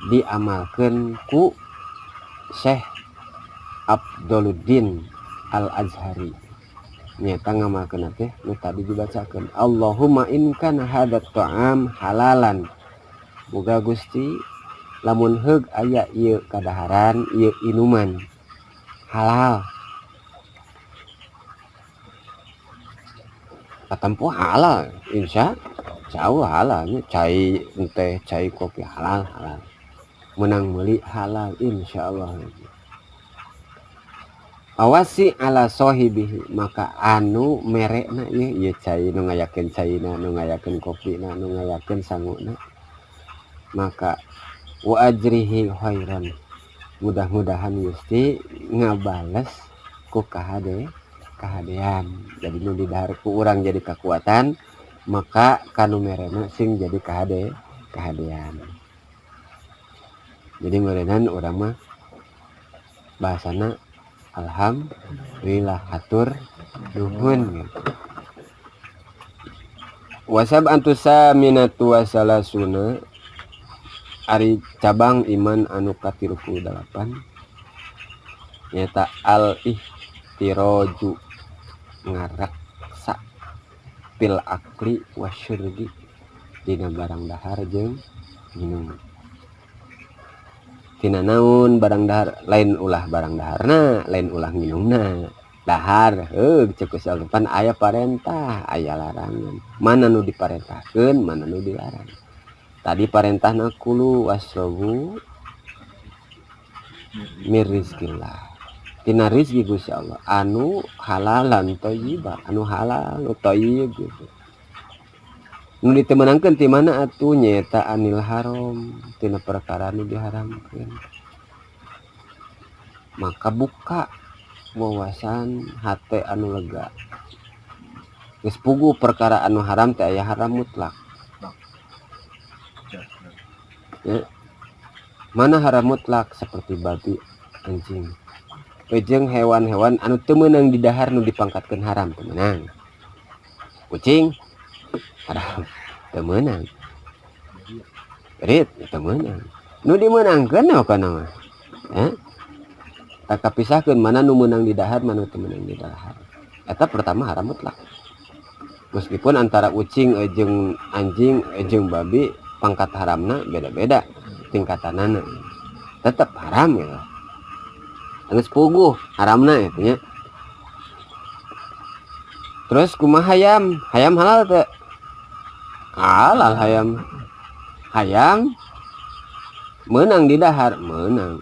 diamalkeun ku Syekh Abduluddin Al-Azhari. Nyata ngamalkeun teh nu tadi dibacakeun. Allahumma in kana hadat ta'am halalan. Muga Gusti lamun heug aya ieu kadaharan, ieu inuman halal. Katempo halal, insya Allah halalnya. Cai teh, cai kopi halal. Menang meuli halal insya Allah. Awasi ala sohibihi, maka anu merekna ieu cai nu ngayakeun caina, nu ngayakeun kopina, nu ngayakeun sanguna, maka wa ajrihi khairan, mudah-mudahan Gusti ngabales ku kahadean. Jadi nu didahar ku urang jadi kekuatan, maka kanu merena sing jadi kahadean. Jadi merenan urang mah bahasana alhamdulillah, hatur nuhun gitu. Wasab antusa minatu wasalasuna, ari cabang iman anu ka38 nyata al ihtiraju ngaraksa pil akli wasyurbi dina barang dahar jeung minum. Tina naun barang dahar, lain ulah barang daharna, lain ulah minumna. Dahar ceuk salpan aya parentah, aya larangan. Mana nu diparentahkeun, mana nu dilarang. Tadi parentahna kulu wasrobu mir rizqillah. Tina rizki Gusti Allah anu halalan thayyiban, anu halal nu thayyib gitu. Nu ditemenangkeun ti mana atuh nyaeta anil haram, tina perkara nu diharamkeun. Maka buka wawasan hate anu lega. Geus puguh perkara anu haram teh aya haram mutlak. Ya. Mana haram mutlak seperti babi, anjing. Jeung hewan-hewan anu teu meunang di dahar nu dipangkatkeun haram teu meunang. Kucing haram teu meunang. Berit teu meunang. Nu dimeunangkeun naon kana mah? Tak kapisahkeun mana nu meunang di dahar, mana teu meunang di dahar. Eta pertama haram mutlak. Meskipun antara ucing jeung anjing jeung babi pangkat haramna beda-beda tingkatanana, tetap haram ya. Geus puguh haramna eta nya. Terus kumaha hayam? Hayam halal teu? Halal hayam. Hayam meunang di dahar, meunang.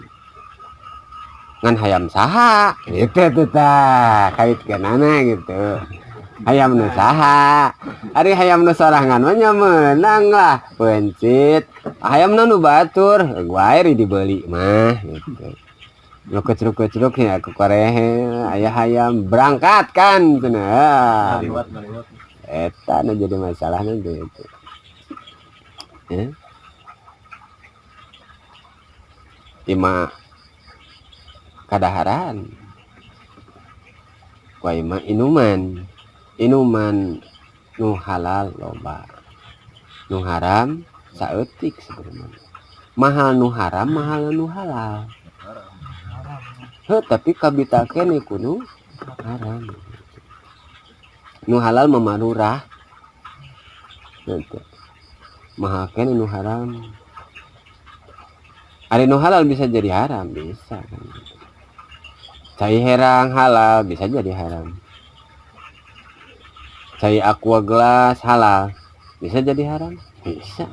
Ngan hayam saha? Gitu tah, kaitkeunana gitu. Hayam nu saha? Ari hayam nu sorangan mah nya meunang lah, pencit. Hayam nu batur, wae dibeli mah gitu. Lukut-lukut ya ku korehe aya hayam berangkat kan cenah. Eta nu jadi masalahna gitu. Ya. Ima kadaharan. Wa ima inuman nu halal loba, nu haram saeutik sebenarnya. Mahal nu haram, mahal nu halal. Tapi kabita kene kudu haram. Nu halal memarurah. Mahal kene nu haram. Ari nu halal bisa jadi haram, bisa kan. Cai herang halal bisa jadi haram. Cai aqua gelas halal bisa jadi haram, bisa.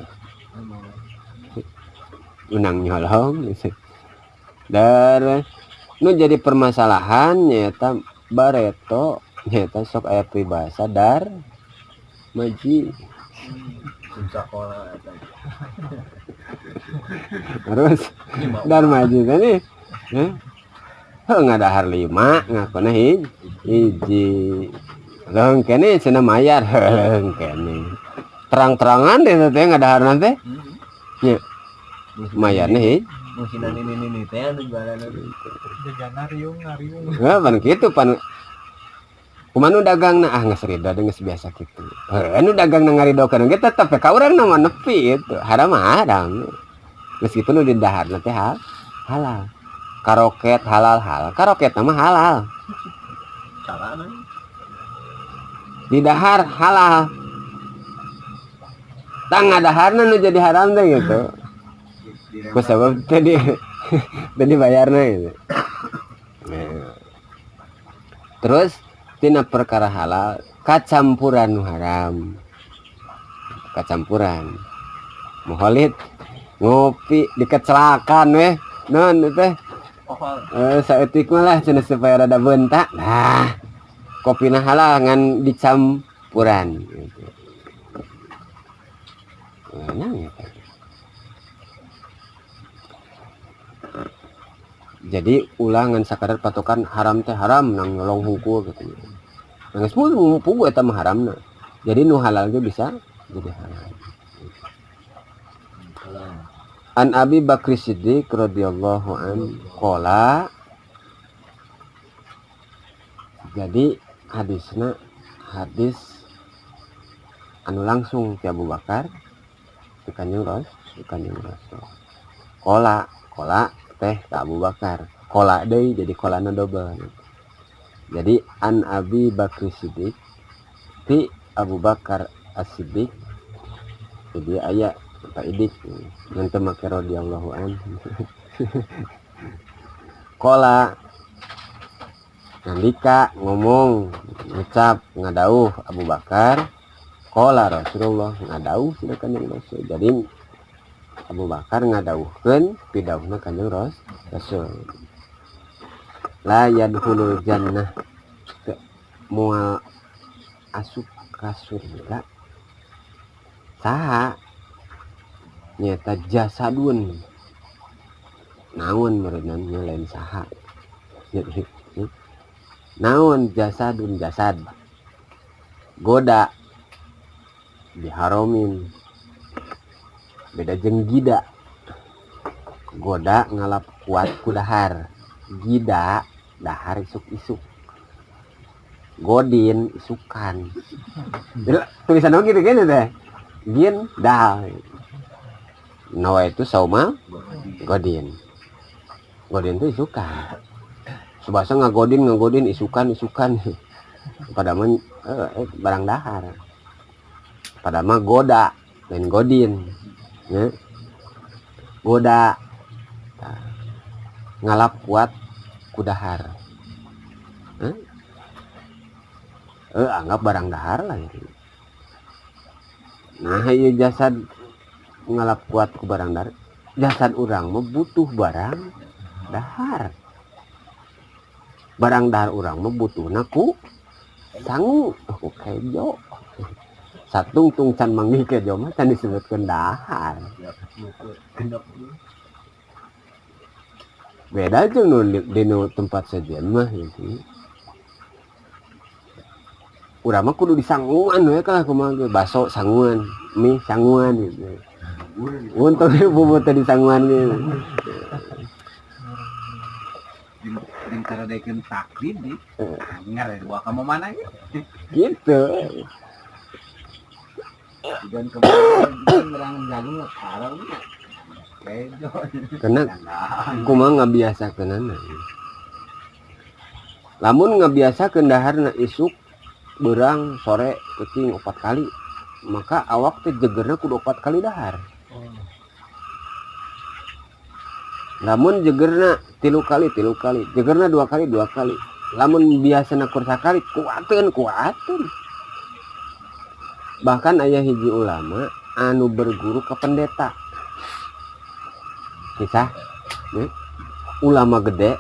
Unang nyolong bisa. Dan nu jadi permasalahan nyata bareto nyata sok aya pribasa dar maji. Terus dar maji tadi ngadahar 5 ngakona hiji leung kene cenah mayar leung kene terang-terangan deh teh ngadahar nanti nya mayarna hiji musinan ini teh anu jualan jagana riung pan kitu pan kumaha dagangna geus rida geus biasa kitu anu dagangna ngaridokeun ge tetep ka urang mah nepi itu haram. meskipun udah dahar nanti halal. Karoket halal, karoket nama halal, Salah nih. di dahar halal, tangga daharna nu jadi haram deh gitu. Ku sebab tadi tadi bayarnya gitu. Nah. Terus tina perkara halal kacampuran nu haram, kacampuran muholit ngopi di kecelakaan weh non teh saeutik mah lah cenah supaya rada bentak. Nah, kopina halal ngan dicampuran gitu. Nah, gitu. Jadi ulangan sakarat patokan haram teh haram nang nyolong hungkul gitu. Nang geus pugu eta mah haramna. Jadi nu halal ge bisa jadi halal. An Abi Bakri Siddiq radhiyallahu an qala, jadi hadisna hadis anu langsung ti Abu Bakar ti Kanjeng Rasul. Qala teh ka Abu Bakar. Qala deui jadi qolana double. Jadi an Abi Bakri Siddiq ti Abu Bakar As-Siddiq. Jadi aya Pak Idik nanti make radhiyallahu an. Qala nandika ngomong ngucap ngadauh Abu Bakar, qala Rasulullah ngadauh cenah Kanjeng Rasul. Jadi Abu Bakar ngadauhkeun pidauhna Kanjeng Rasul. La yadkhulul jannah moal asup ka surga saha nyata jasadun naon meureunan lain saha. Naon jasadun jasad goda diharomin beda jeung gida. Goda ngalap kuat ku dahar, gida dahar isuk-isuk, godin isukan. Tulisan gitu teh gin dahar. Nawa itu sauma godin itu isukan. Subasa ngagodin isukan padahal barang dahar. Padahal goda lain godin ya. Goda ngalap kuat kudahar. Anggap barang dahar lah gitu. Nah ieu jasad ngalap kuat ku barang dahar. Jasad urang mah butuh barang dahar. Barang dahar urang mah butuhna ku sangu ku kejo. Satungtung can manggih kejo mah can disebutkeun dahar. Beda jeung nu di tempat sajian mah gitu. Urang mah kudu disanguan we kah kumaha ge baso sanguan, mie sanguan gitu. Untuk bubut tadi sanguan gitu. Cara dekeun takdir di anggar dua kamu mana Gitu. dan kemudian merang jagung sekarang kejo. Karena kumaha ngabiasakeunana. Lamun ngabiasakeun daharna isuk beurang sore peuting 4 kali, maka awak teh jegerna kudu 4 kali dahar. Lamun jegerna 3 kali, jegerna 2 kali. Lamun biasana kur sakali kuateun. Bahkan aya hiji ulama anu berguru ke pendeta. Kisah ulama gede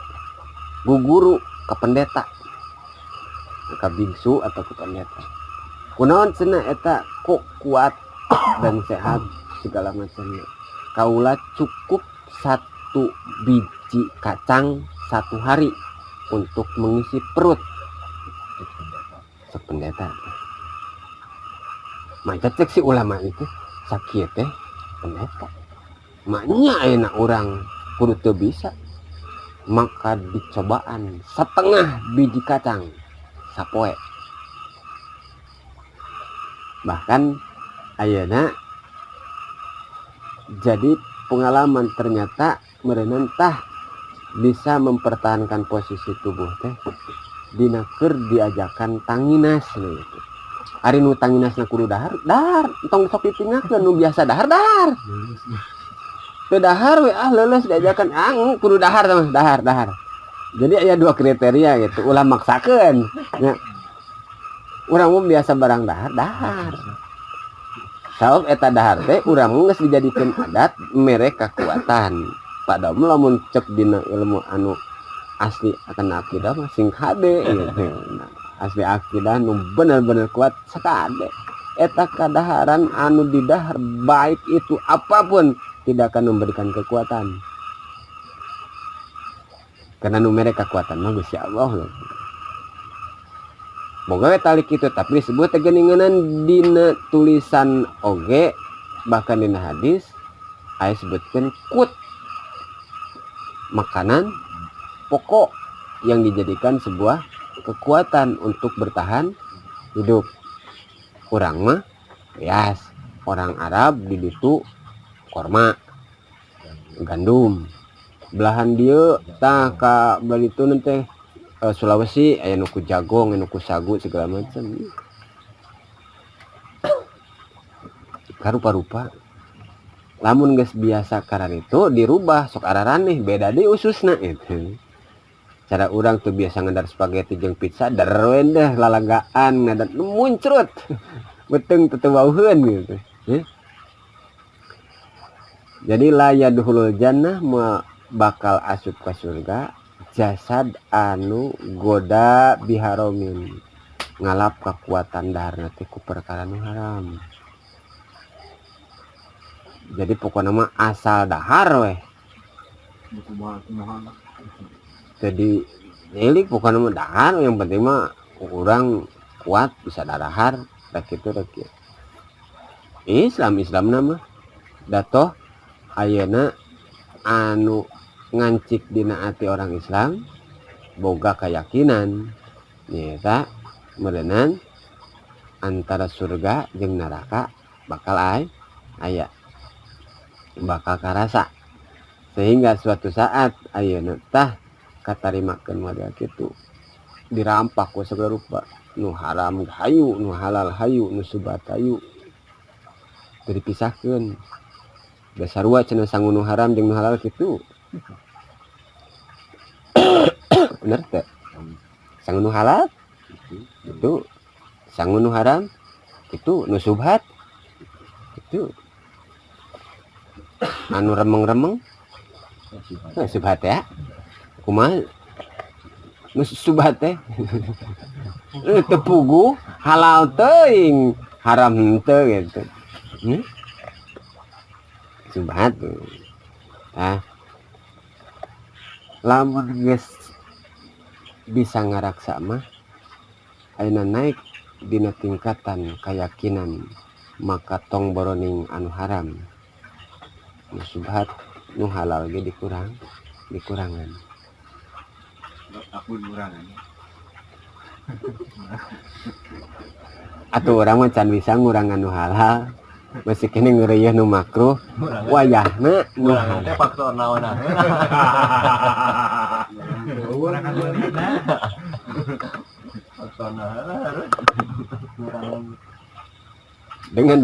guguru ke pendeta, ke biksu atau ke pendeta. Kunaon cenah eta kok kuat dan sehat segala macamnya. Kaula cukup 1 biji kacang 1 hari untuk mengisi perut sependeta. Macam cek si ulama itu sakit teh pendeta. Maknya enak orang kudu teu bisa. Maka dicobaan 1/2 biji kacang sapoe. Bahkan ayeuna jadi pengalaman ternyata merenang tah bisa mempertahankan posisi tubuh teh dina keur diajakan tanginas gitu. Ari nu tanginasna kudu dahar tong sok ditinggalkeun nu biasa dahar teu dahar we leuleus diajakan kudu dahar mah dahar. Jadi aya dua kriteria gitu ulah maksakeun nya. Urang mah biasa barang dahar. Saop eta dahar teh urang geus dijadikeun adat mere kakuatan. Padahal lamun cek dina ilmu anu asli akan akidah mah sing hade gitu. Nah, asli akidah nu bener-bener kuat sakade. Eta kadaharan anu didahar baik itu apapun tidak akan memberikan kekuatan. Karena nu mere kekuatan mah Gusti Allah. Boga we tali kitu tapi disebut geuningan dina tulisan oge bahkan dina hadis aya sebutkeun kut makanan pokok yang dijadikan sebuah kekuatan untuk bertahan hidup. Urang mah beas, orang Arab di ditu korma, gandum. Belahan dieu tah ka balitun teh Sulawesi aya nuku jagong, nuku sagu segala macam. Karupa-rupa. Lamun geus biasa karan itu dirubah sok araraneh beda deui ususna itu. Cara urang tuh biasa ngadar spaghetti jeung pizza darwen deh lalagaan ngadat muncrut. Beteng teu bauheun gitu. Jadi la yadkhulul jannah bakal asup ka surga jasad anu goda biharomin ngalap kekuatan daharna teh ku perkara nu haram. Jadi pokoknya mah asal dahar weh. Jadi elik pokoknya mah dahar yang penting mah urang kuat bisa dahar dak kitu dak kieu. Islam nama datoh ayeuna anu ngancik dina ati orang Islam boga keyakinan nyata merenang antara surga jeung neraka bakal aya bakal karasa sehingga suatu saat ayeuna tah katarimakeun model kitu dirampak ku segala rupa nu haram hayu nu halal hayu nu subhat hayu dipisahkeun dasarua cenah sangu nu haram jeung nu halal kitu. Bener teh sangu nu halal itu sangu nu haram itu nu subhat itu anu remeng-remeng subhat ya kumaha nu subhat teh teu pugu halal teuing haram teu gitu subhat lamun geus bisa ngaraksa mah ayeuna naik dina tingkatan keyakinan maka tong boroning anu haram nu subhat nu halal ge dikurangan aku kurangan atuh urang mah can bisa ngurangan nu halal masih kene ngeureuyeuh nu makruh wayahna nu halal teh faktor naonna kurangan leuwihna faktor naonna dengan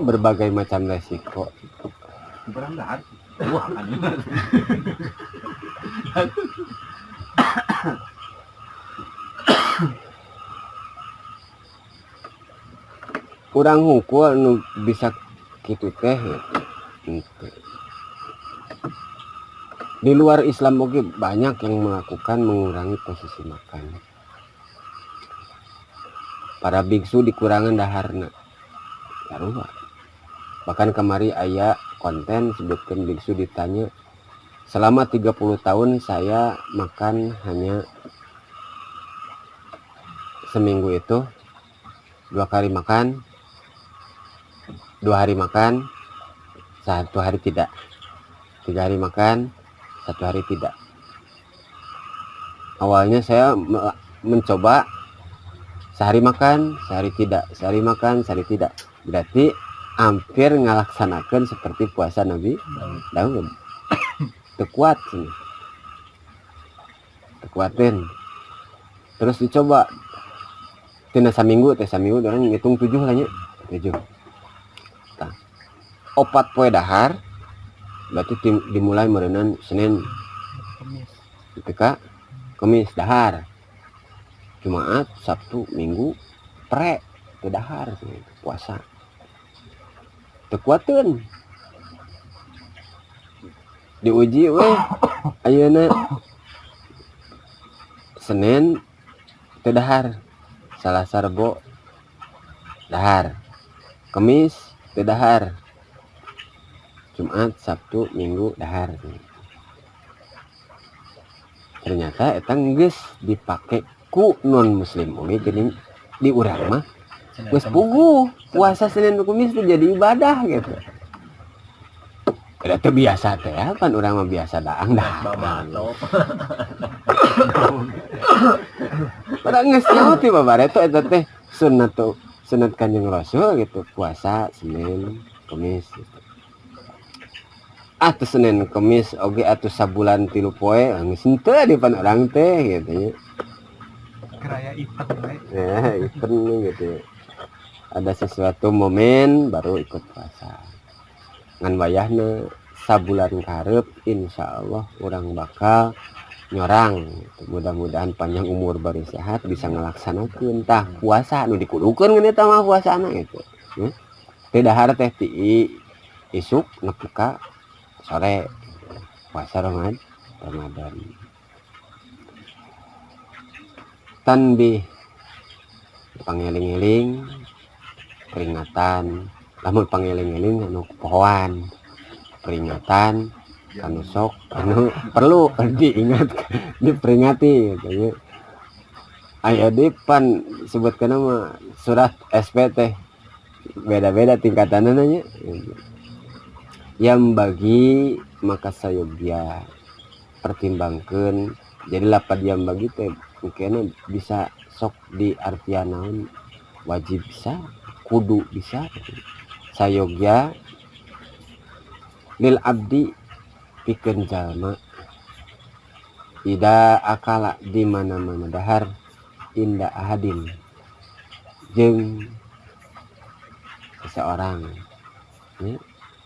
berbagai macam resiko kurang dahar wah kan kurang hungkul nu bisa kitu teh di luar Islam oke banyak yang melakukan mengurangi posisi makan. Para biksu dikurangan daharna sarua. Bahkan kemari aya konten sebutkan biksu ditanya selama 30 tahun saya makan hanya seminggu itu 2 kali makan 2 hari makan 1 hari tidak 3 hari makan 1 hari tidak. Awalnya saya mencoba sehari makan sehari tidak sehari makan sehari tidak, berarti hampir ngalaksanakan seperti puasa Nabi Daud. Teu kuat sini. Teu kuatin. Terus dicoba tina saminggu orang ngitung 7 lah nya. 7. Tah. 4 poe dahar berarti dimulai meureunnan Senin. Ketika Kamis dahar. Jumaat, Sabtu, Minggu pre teu dahar puasa. Teu kuateun. Diuji weh ayeuna Senin teu dahar. Salasa Rebo dahar. Kamis teu dahar. Jumat, Sabtu, Minggu dahar. Ternyata eta geus dipake ku non muslim oge geuning di urang mah geus puguh puasa Senin Kamis itu jadi ibadah gitu. Kada teu biasa teh pan urang mah biasa daang dah. Padahal geus nyaho ti babareto eta teh sunat Kanjeng Rasul gitu puasa Senin Kamis gitu. Atuh Senin Kamis oge atuh sabulan 3 poe geus henteu di pan urang teh gitu nya. Keraya event we. Ya, event gitu. Ada sesuatu momen baru ikut puasa. Ngan wayahna sabulan karep insyaallah urang bakal nyorang gitu. Mudah-mudahan panjang umur bari sehat bisa ngalaksanakeun tah puasa nu dikudukeun ngan eta mah puasana gitu. Teu dahar teh ti isuk nepi ka sore puasa Ramadan. Tanbih pangeling-eling peringatan lamun pangeling-eling anu pohoan peringatan anu sok anu perlu diingat diperingati gitu nya. Aya di pan sebutkeun mah surat SPT beda-beda tingkatanna nya. Yang bagi maka sayogya pertimbangkeun jadi lapad yang bagi teh mungkin bisa sok di artian naon wajib bisa kudu bisa sayogya lil abdi pikeun jalma ida akala di mana-mana dahar inda ahadin jeung seseorang ya,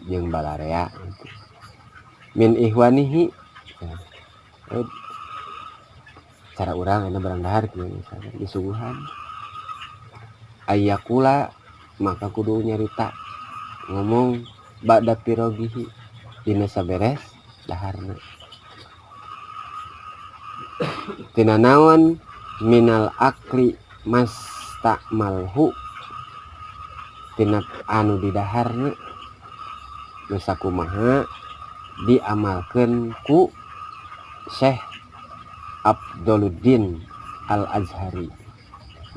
jeung balarea min ihwanihi cara urang enak barang dahar misalnya disuguhan ayakula maka kudu nyarita ngomong ba'da pirogihi dina saberes daharna tina naon minal akli mastakmalhu tina anu di daharna nu sakumaha diamalkeun ku Syekh Abduluddin Al-Azhari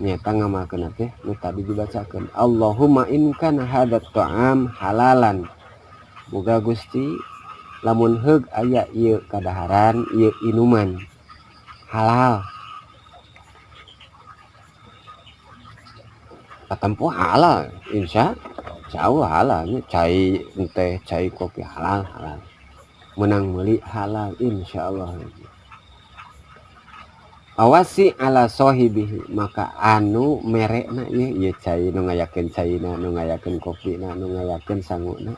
nyata ngamalkeun teh nu tadi dibacakeun Allahumma in kana hadat ta'am halalan boga Gusti lamun heug aya ieu kadaharan ieu inuman halal katempo halal insya Allah halal nya cai teh cai kopi halal menang meuli halal insyaallah. Awasi ala sohibihi maka anu merekna ieu cai nu ngayakeun caina nu ngayakeun kopina nu ngayakeun sanguna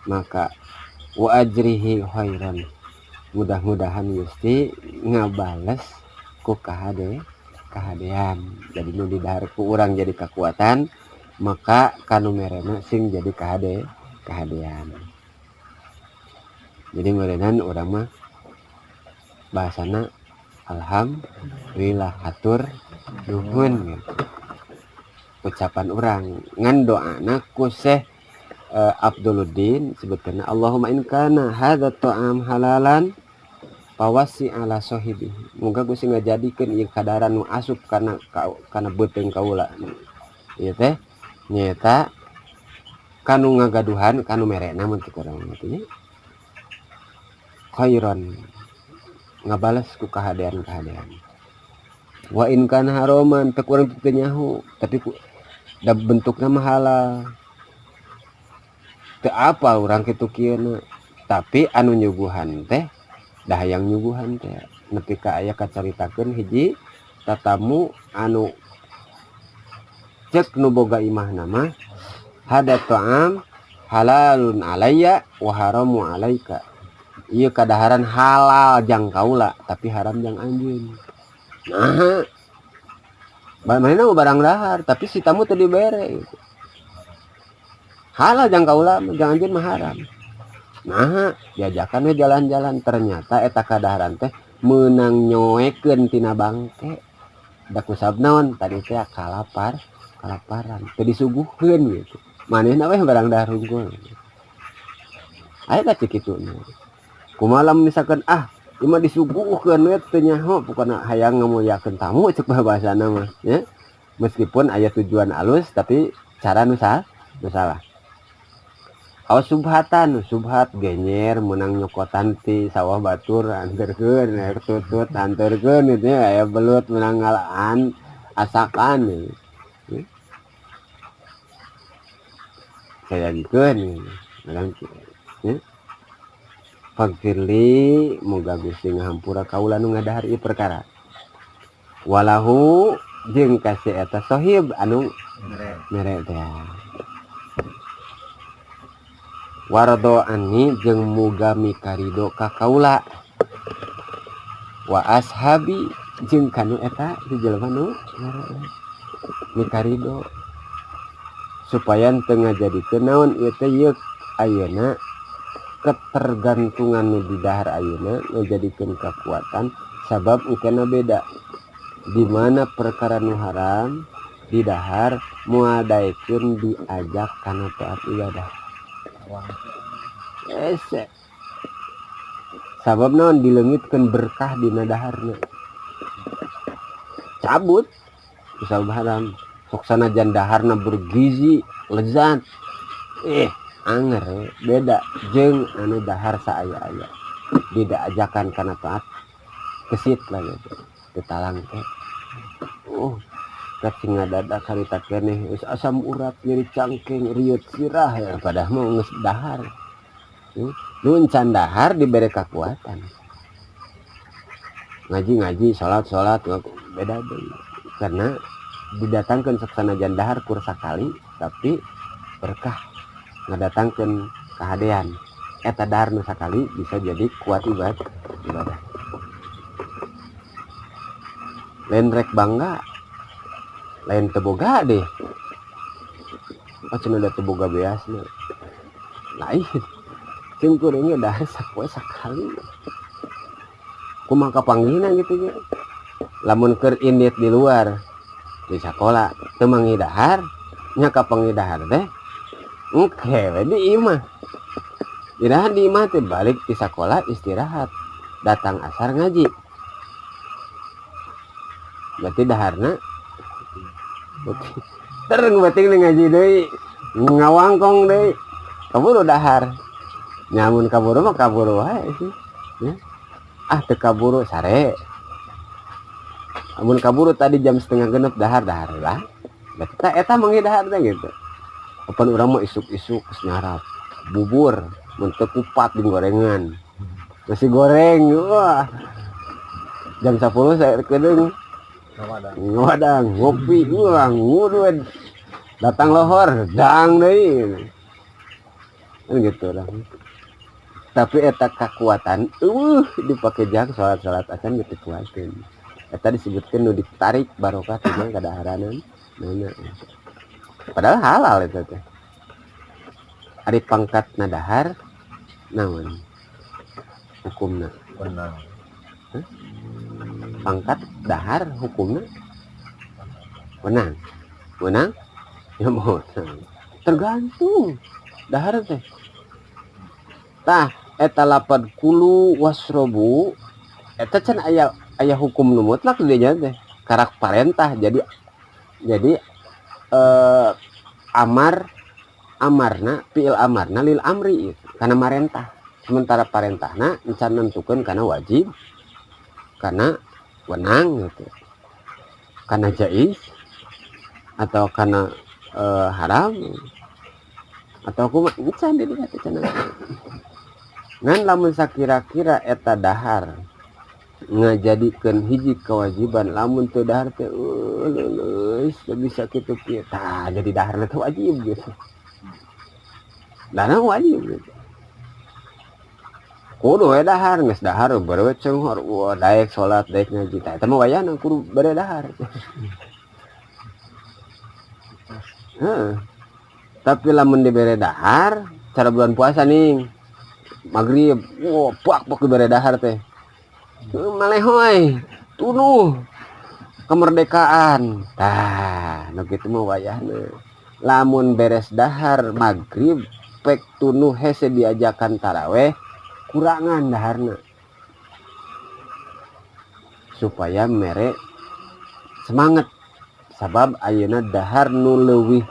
maka wa ajrihi khairan mudah-mudahan Gusti ngabales ku kahadean jadi nu didahar ku urang jadi kekuatan maka kanu merena sing jadi kahadean jadi merenan urang mah bahasana alhamdulillah hatur nuhun gitu. Ucapan orang ngan doana ku Syekh Abduluddin sebutkeun Allahumma in kana hadza ta'am halalan pawasi ala sahibi muga Gusti ngajadikeun ieu kadaharan nu asup kana beuteung kaula ieu teh nyata kanu ngagaduhan kanu merena mun kurang kitu nya khairan ngabales ku kahadean wa in kana haraman teu urang teu nyaho tapi da bentukna mah halal teu apa urang kitu kieu tapi anu nyuguhan teh dah hayang nyuguhan teh nepi ka aya kacaritakeun hiji tatamu anu cek nu boga imahna mah hada ta'am halalun alayya wa haramu alaika. Ieu kadaharan halal jang kaula tapi haram jang anjeun. Nah, mana barang dahar tapi si tamu teu dibere. Halal jang kaula jang anjeun mah haram. Nah, diajakan we jalan-jalan ternyata eta kadaharan teh meunang nyoekeun tina bangke. Da kusab naon tadi teh kalaparan teu disuguhkeun gitu. Manehna we barang dahar unggul. Aya da cek kitu. Kumalam misalkan ieu mah disuguhkeun we teu nyaho pokona hayang ngamuliakeun tamu cek bahasana mah ya. Meskipun aya tujuan alus tapi cara nu salah. Awas subhat genyer menang nyokotan ti sawah batur anterkeun air tutut anterkeun gitu ya aya belut menang ngalaan asakan gitu. Sayangkeun ya. Fakirli moga Gusti ngahampura kaula nu ngadahar ieu perkara. Walahu jeung kasih eta sohib anu mere teh. Wardo ani jeung muga mikarido ka kaula wa ashabi jeung kanu eta di jelema nu mikarido supaya teu ngajadikeun naon ieu teh ieu ayeuna ketergantungan nu di dahar ayeuna ngajadikeun kekuatan sabab engkena beda di mana perkara nu haram di dahar muadaikeun diajak kana taat ibadah. Sabab naon dileungitkeun berkah dina daharna. Cabut misal haram sok sanajan daharna bergizi lezat. Anger beda jeung anu dahar saaya-aya. Beda ajakan kana taat kesit lah gitu. Tetalang teh. Cing ngadadak harita keneh geus asam urat nyeri cangkeng riut sirah ya padahal mah geus dahar. Nu encan dahar dibere kekuatan. Ngaji salat beda deui. Karena didatangkeun sanajan dahar kur sakali tapi berkah ngadatangkeun kahadean. Eta dahar nu sakali bisa jadi kuat ibadah. Lain rek bangga lain teboga deh cenah da teboga beasna lain jeung kuringnya dahar sapoe sakali kumaha kapanggihna gitu ya lamun keur indit di luar di sakola teu manggih dahar nya kapanggih dahar teh engke we di imah dahar di imah teh balik di sakola istirahat datang asar ngaji berarti daharna tereng bating ngaji deui ngawangkong deui kaburu dahar nyamun kaburu mah kaburu wae sih ya teu kaburu sare amun kaburu tadi jam 6:30 dahar lah berarti eta manggih dahar teh gitu apan urang mah isuk-isuk geus nyarap bubur mun teu kupat di gorengan nasi goreng wah jam 10 saya kedeung ngadang ngopi nguduan datang lohor dang deui kan gitu lah. Tapi eta kekuatan dipake jang salat acan gitu kuatin eta disebutkeun nu ditarik barokah tina kadaharanan mana padahal halal eta teh ari pangkatna dahar naon hukumna benar pangkat dahar hukumnya menang ya mau tergantung dahar teh tah eta lapad kulu wasrobu eta can aya hukum nu mutlak di dinya teh karak parentah jadi amarna fiil amarna lil amri kana marentah sementara parentahna encan nentukeun kana wajib kana wenang gitu karena jais atau karena haram atau aku mah encan di dinya teh cenah. Ngan lamun sakira-kira eta dahar ngajadikeun hiji kewajiban, lamun teu dahar teh leuleus teu bisa kitu kieu. Tah jadi dahar teh wajib gitu. Dahar wajib gitu. Kudu we dahar, geus dahar baru cenghor, wah daek salat, daek ngaji. Tah eta mah wayahna kudu bere dahar. Heeh. Tapi lamun dibere dahar, cara bulan puasa nih, maghrib, wah pak dibere dahar teh. Malehoy, tunuh kemerdekaan. Tah, nu kitu mah wayahna. Lamun beres dahar maghrib, pek tunuh hese diajakan taraweh, kurangan daharna. Supaya mere semangat. Sabab ayeuna dahar nu leuwih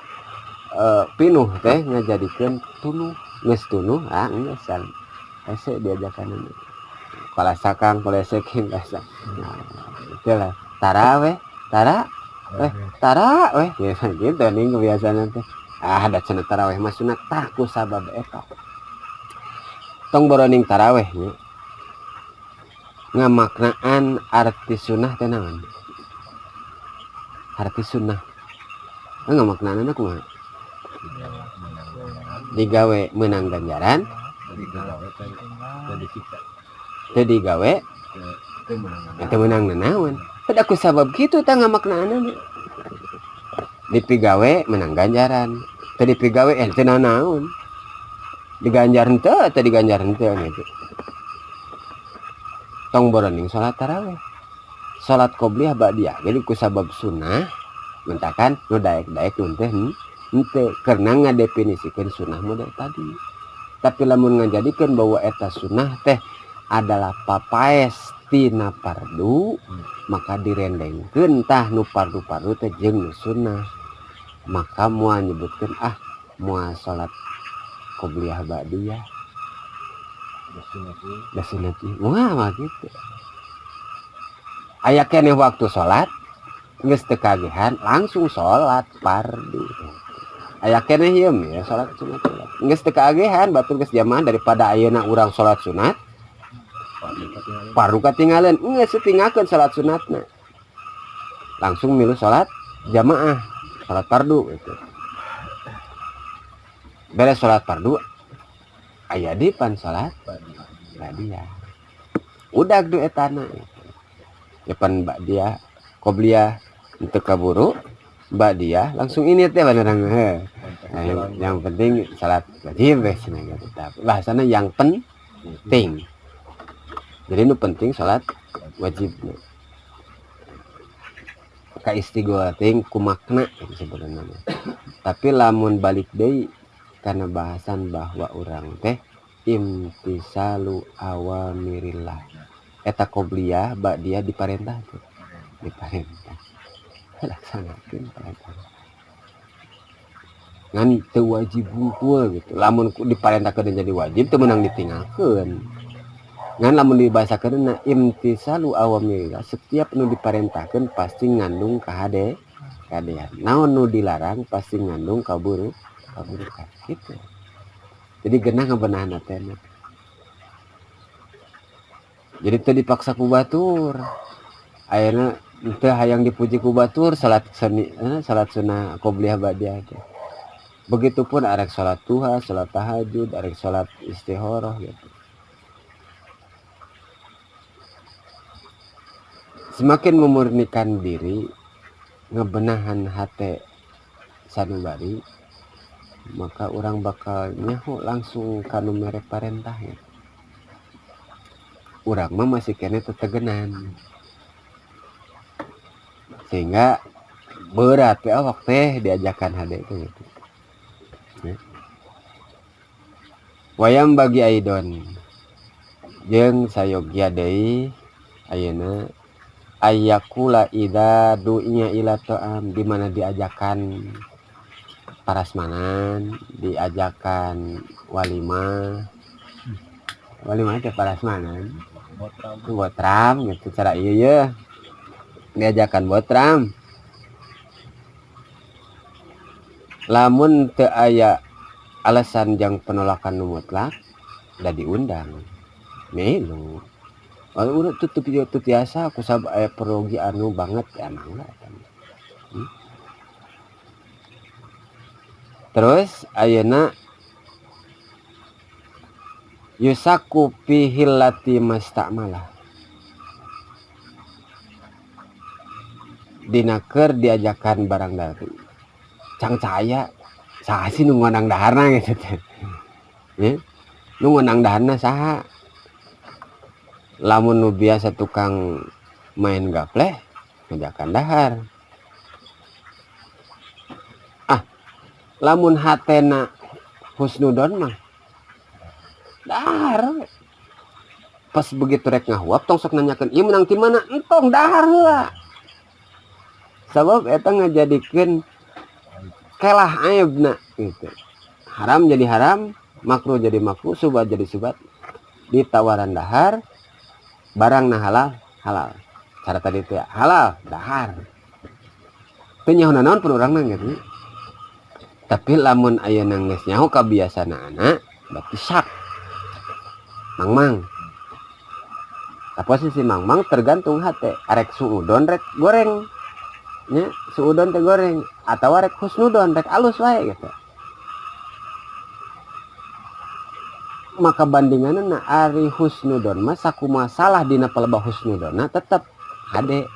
pinuh teh ngajadikeun tunuh. Geus tunuh, geus san. Hese diajakan. Kala sakang, kala seking kasa. Itulah taraweh, tara weh gitu nih kebiasaan teh. Da cenah taraweh mah sunat tah ku sabab eta. Tong boroning taraweh nya. Ngamaknaan arti sunnah teh naon? Arti sunnah. Ngamaknaanna kumaha? Digawe meunang ganjaran, teu digawe teu meunang nanaon. Teu ku sabab kitu tah ngamaknaanna. Dipigawe meunang ganjaran, teu dipigawe teu nanaon. Diganjar henteu atau diganjar henteu gitu. Tong boroning salat tarawih. Salat qobliyah ba'diyah. Jadi ku sabab sunnah mentakan nu daek-daek nu teh henteu karena ngadefinisikeun sunnah model tadi. Tapi lamun ngajadikeun bahwa eta sunnah teh adalah papaes tina fardu, maka direndengkeun tah nu fardu-fardu teh jeung nu sunnah. Maka moal nyebutkeun moal salat qobliyah ba'diyah da sunati. Wah gitu. Aya keneh waktu salat geus teu kagihan langsung salat fardu. Aya keneh ieu ya salat sunat. Geus teu kagihan batur geus jamaah daripada ayeuna urang salat sunat fardu katinggalan. Geus tinggalkeun salat sunatna. Langsung milu salat jamaah, salat fardu gitu. Beres salat fardu aya dipan salat ba'diyah. Udag du etana depan ba'diyah qobliyah untuk kaburu ba'diyah langsung ini teh beneran yang penting salat wajib gitu. Tapi bahasana yang penting. Jadi nu penting salat wajib. Ka istighwating ku makna sebenarnya. Tapi lamun balik deui karena bahasan bahwa orang teh imtisalu awamirillah. Eta qobliyah ba'diyah diparentah tuh. Diparentah. Laksanakeun parentah. Ngan teu wajib hungkul gitu. Lamun diparentahkeun jadi wajib teu meunang ditinggalkeun. Ngan lamun dibahasakeun imtisalu awamirillah, setiap nu diparentahkeun pasti ngandung kahadean. Naon nu dilarang pasti ngandung kaburukan gitu. Jadi genah ngabenahan teh. Jadi teu dipaksa ku batur. Ayeuna teu hayang dipuji ku batur salat sunah qobliyah ba'diyah teh. Begitupun arek salat duha, salat tahajud, arek salat istikharah gitu. Semakin memurnikan diri, ngebenahan hate sanubari, maka orang bakal nyaho langsung kanu mere parentahnya. Urang mah masih kene tetegenan. Sehingga berat awak teh diajakan hade itu gitu. Wayam bagi aidon jeung sayogya deui ayeuna ayakula idza du'inya ila ta'am, di mana diajakan parasmanan, diajakan walimah teh parasmanan botram gitu cara ieu diajakan botram. Lamun teu aya alasan jang penolakan nu mutlak da diundang melu urang tutup tiasa kusab aya perogi anu banget ya mangga terus ayeuna yusaku fi hillati masta'malah dina keur diajakan barang dari cang cahaya saha sih nu ngonang daharna gitu teh ya nu ngonang daharna saha lamun nu biasa tukang main gapleh ngajakan dahar lamun hatena husnudon mah dahar pas begitu rek ngahuap tong sok nanyakeun ieu menang ti mana entong dahar heula sabab eta ngajadikeun kelah aibna gitu haram jadi haram makruh jadi makruh subat jadi subat ditawaran dahar barang na halal cara tadi teh halal dahar teu nyaho naon pun urang mah gitu tapi lamun ayeuna geus nyaho kabiasaana berarti sak mangmang apa sih si mangmang tergantung hate arek suudon rek goreng nya suudon teh goreng atawa rek husnudon rek alus wae gitu maka bandinganna ari husnudon mah sakumaha salah dina palebah husnudonna tetep hade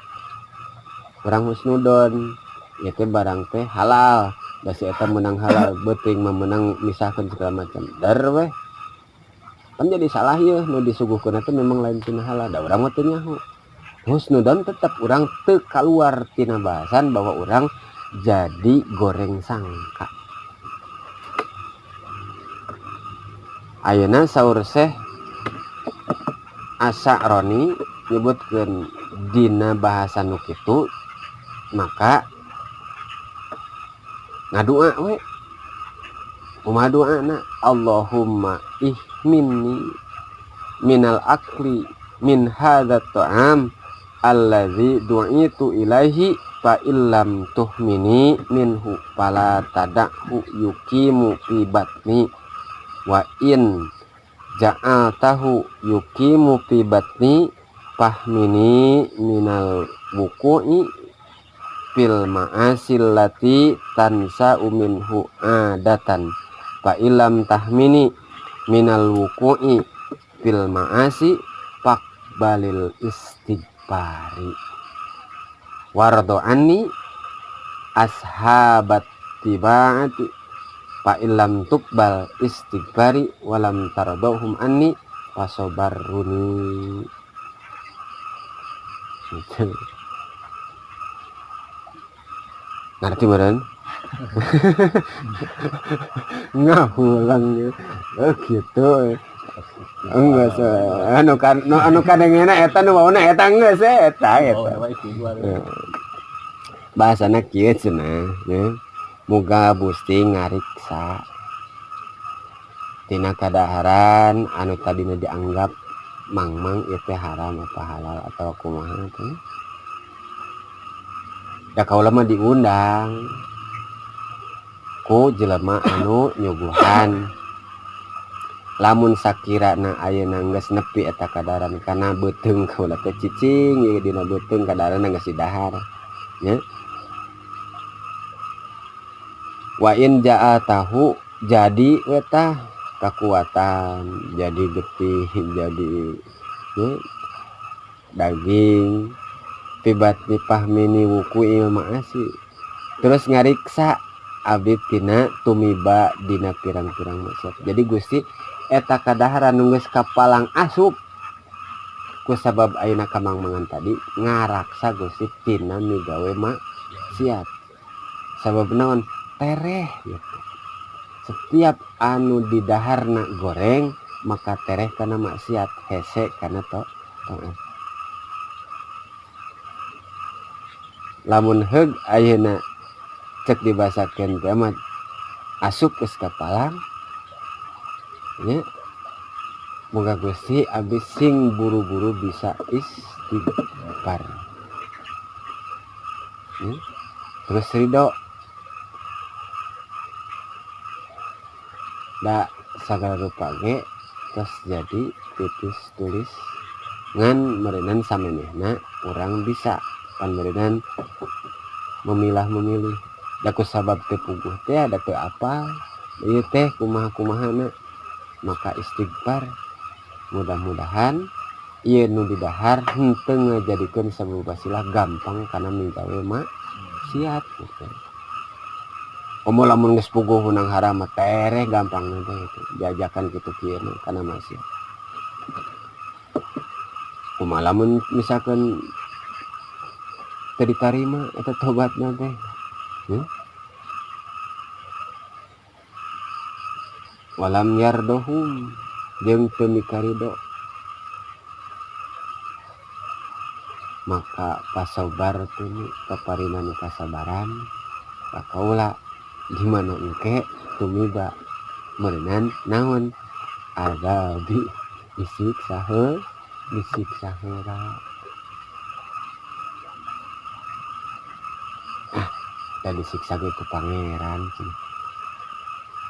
urang husnudon ieu teh barang teh halal basi eta menang halal beuting memenang misahkeun segala macam dar weh kan jadi salah ya nu disuguhkeun teh memang lain tina halal da urang mah teu nyaho husnudon tetep urang teu kaluar tina bahasan bahwa urang jadi goreng sangka ayeuna saur Syekh Asy'arani nyebutkeun dina bahasa nu kitu maka ngadua we kumaha doana Allahumma ihminni minal akli min hadzal ta'am allazi du'itu ilaihi fa illam tuhmini minhu fala tada'hu yuqimu fi batni wa in ja'altahu yuqimu fi batni fahmini minal wuqu'i fil ma'asil lati tansa minhu adatan fa ilam tahmini minal wuqu'i fil ma'asi faqbalil istighfari wardo anni ashabat tibaati fa ilam tuqbal istighfari walam tardahum anni fasabarruni ngerti meren ngahulang gitu enggak se anu kadengena eta nu wauna eta enggak se eta bahasana kieu cenah ya muga Gusti ngariksa tina kadaharan anu tadina dianggap mangmang ieu teh haram apa halal atau kumaha teh da kaula mah diundang ku jelema anu nyuguhan lamun sakirana ayeuna geus nepi eta kadaharan kana beuteung kaula teh cicing ieu dina beuteung kadaharan geus didahar nya wa in jaa tahu jadi eta kekuatan jadi getih jadi daging tibat dipahmini wuku ilmu ma'asi terus ngariksa abdi tina tumiba dina pirang-pirang maksud jadi Gusti eta kadaharan nu geus kapalang asup ku sabab ayeuna kamangmangan tadi ngaraksa Gusti tina migawe maksiat sabab naon tereh gitu. Setiap anu didaharna goreng maka tereh kana maksiat hese kana taat lamun heug ayeuna cek dibasakeun teh mah asup geus kapalang nya moga Gusti abdi sing buru-buru bisa istighfar terus ridho da sagala rupa ge terus jadi titis tulis ngan merenan samenehna urang bisa pan merenan memilih da ku sabab teu puguh teh ada teu apa ieu teh kumaha-kumahana maka istighfar mudah-mudahan ieu nu didahar henteu ngajadikeun sabab basilah gampang kana minggawe maksiat gitu. Komo lamun geus puguh hunang haram mah tereh gampang nanti itu diajakan kitu kieu kana maksiat. Kumaha lamun misalkan teu ditarima eta tobatna teh. Walam yardohum jeung teu mikarido. Maka pasobar tuni paparina nu kasabaran pakaula di mana engke tumiba meunang naon azabi disiksa heula. Da disiksa ge ku pangeran cenah.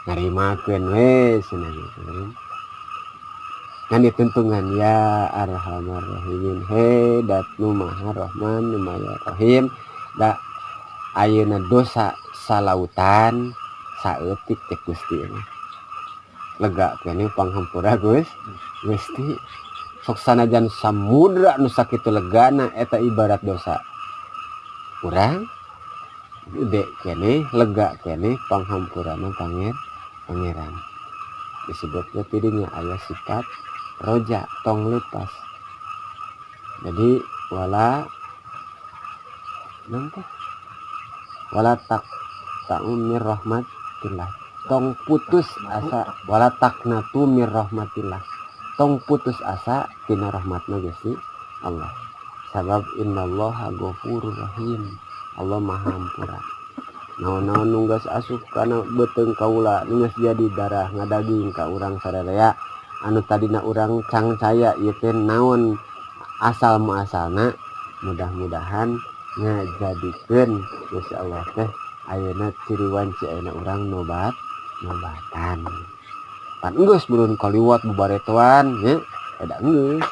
Narimakeun we cenah gitu. Ngan ditentungan ya arhamar rahimin he dat nu maha rahman nu maha rahim da ayeuna dosa salautan saeutik teh Gusti lega kene panghampura Gusti sok sanajan samudra nu sakitu legana eta ibarat dosa urang gede kene lega kene panghampurana pangeran disebutnya tidinya aya sifat roja tong lepas jadi wala tak ta'umir rahmatillah tong putus asa wala taknatu mir rahmatillah tong putus asa tina rahmatna Gusti Allah sabab innallaha ghafurur rahim Allah maha hampura naon-naon nu geus asup kana beuteung kaula nu geus jadi darah ngadaging ka urang sadaya anu tadina urang cangcaya ieu teh naon asal muasalna mudah-mudahan ngajadikeun Gusti Allah teh ayeuna ciri wanci ayeuna urang nobatan pan geus beulun kaliwat bubaretoan nya eta geus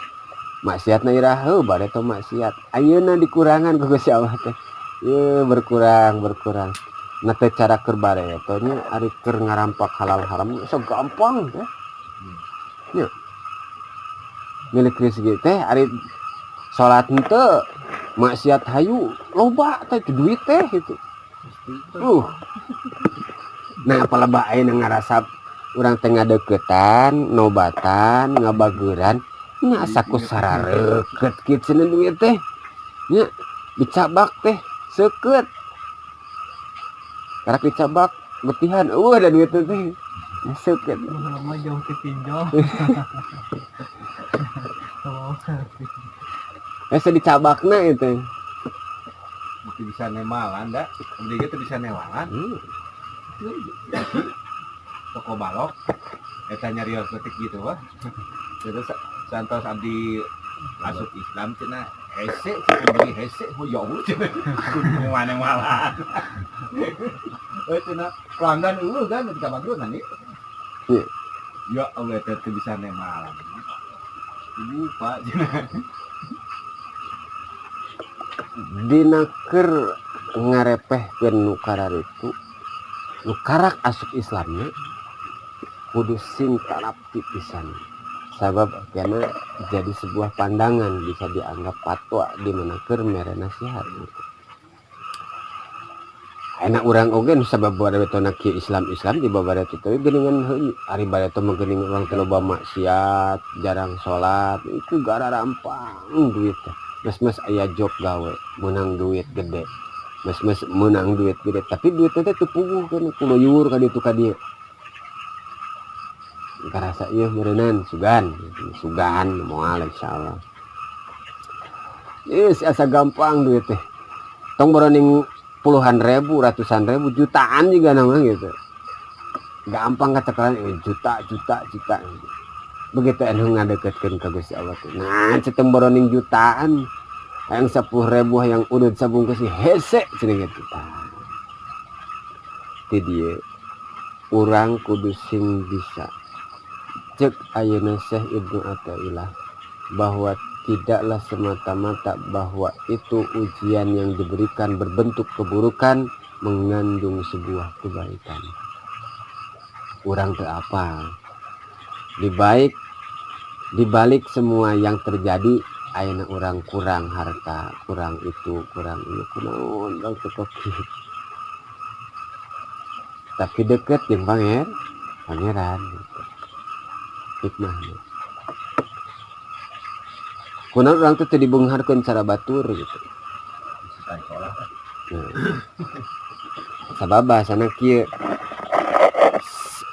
maksiatna irah heuh bareto maksiat ayeuna dikurangan ku Gusti Allah teh ye berkurang na teh cara keur bareto nya ari keur ngarampak halal haram sok gampang teh nya milik rezeki teh ari salat henteu maksiat hayu loba teh duit teh gitu nah apalagi ayeuna ngarasap urang teh ngadeukeutan nobatan ngabageuran nya asa ku sarareukeut kieu cenah duit teh nya dicabak teh seukeut karak dicabak betihan ada duit teh seukeut lama jauh ke pinjol asa dicabakna itu mesti bisa nemalan dah kemudian itu bisa newalan toko balok eta nyarios detik gitu wah terus santos abdi masuk Islam cenah hese bagi hese hoyo cenah kudu mana malan cenah pelanggan kan kita bantu nanti ya Allah teh bisa nemalan ibu pak cenah dinaker ngarepehkeun nu kararitu nu karak asup Islamnya kudu sing tarapti pisan sabab karena jadi sebuah pandangan bisa dianggap patwa di mana keur mere nasihat gitu. Enak urang oge nu sabab baretona kieu Islam di babareto teh geuningan heuh ari bareto mah geuningan urang teh loba maksiat jarang salat itu gara rampang duit teh mes aya job gawe menang duit gede mes menang duit gede tapi duit teh teu puguh kana kuluyur ka ditu ka dieu karasa ieu meureunnan sugan moal insyaallah geus asa gampang duit teh tong boroning puluhan ribu ratusan ribu jutaan juga namanya gitu gampang kacakaran juta begitu anu ngadeketkeun ka Gusti Allah teh nah cetem boroning jutaan yang 10.000 yang udud sabungkus hese cenah gitu ti dieu urang kudu sing bisa. Cek ayeuna Syekh Ibnu Athaillah bahwa tidaklah semata-mata bahwa itu ujian yang diberikan berbentuk keburukan mengandung sebuah kebaikan. Urang teu apa. Di balik semua yang terjadi ayeuna urang kurang harta, kurang itu, kurang ieu kunaon urang teu kieu. Tapi deket jeung pangeran. Hikmahnya. Kunaon urang teh dibeungharkeun cara batur gitu. Nah. Sabab bahasana kieu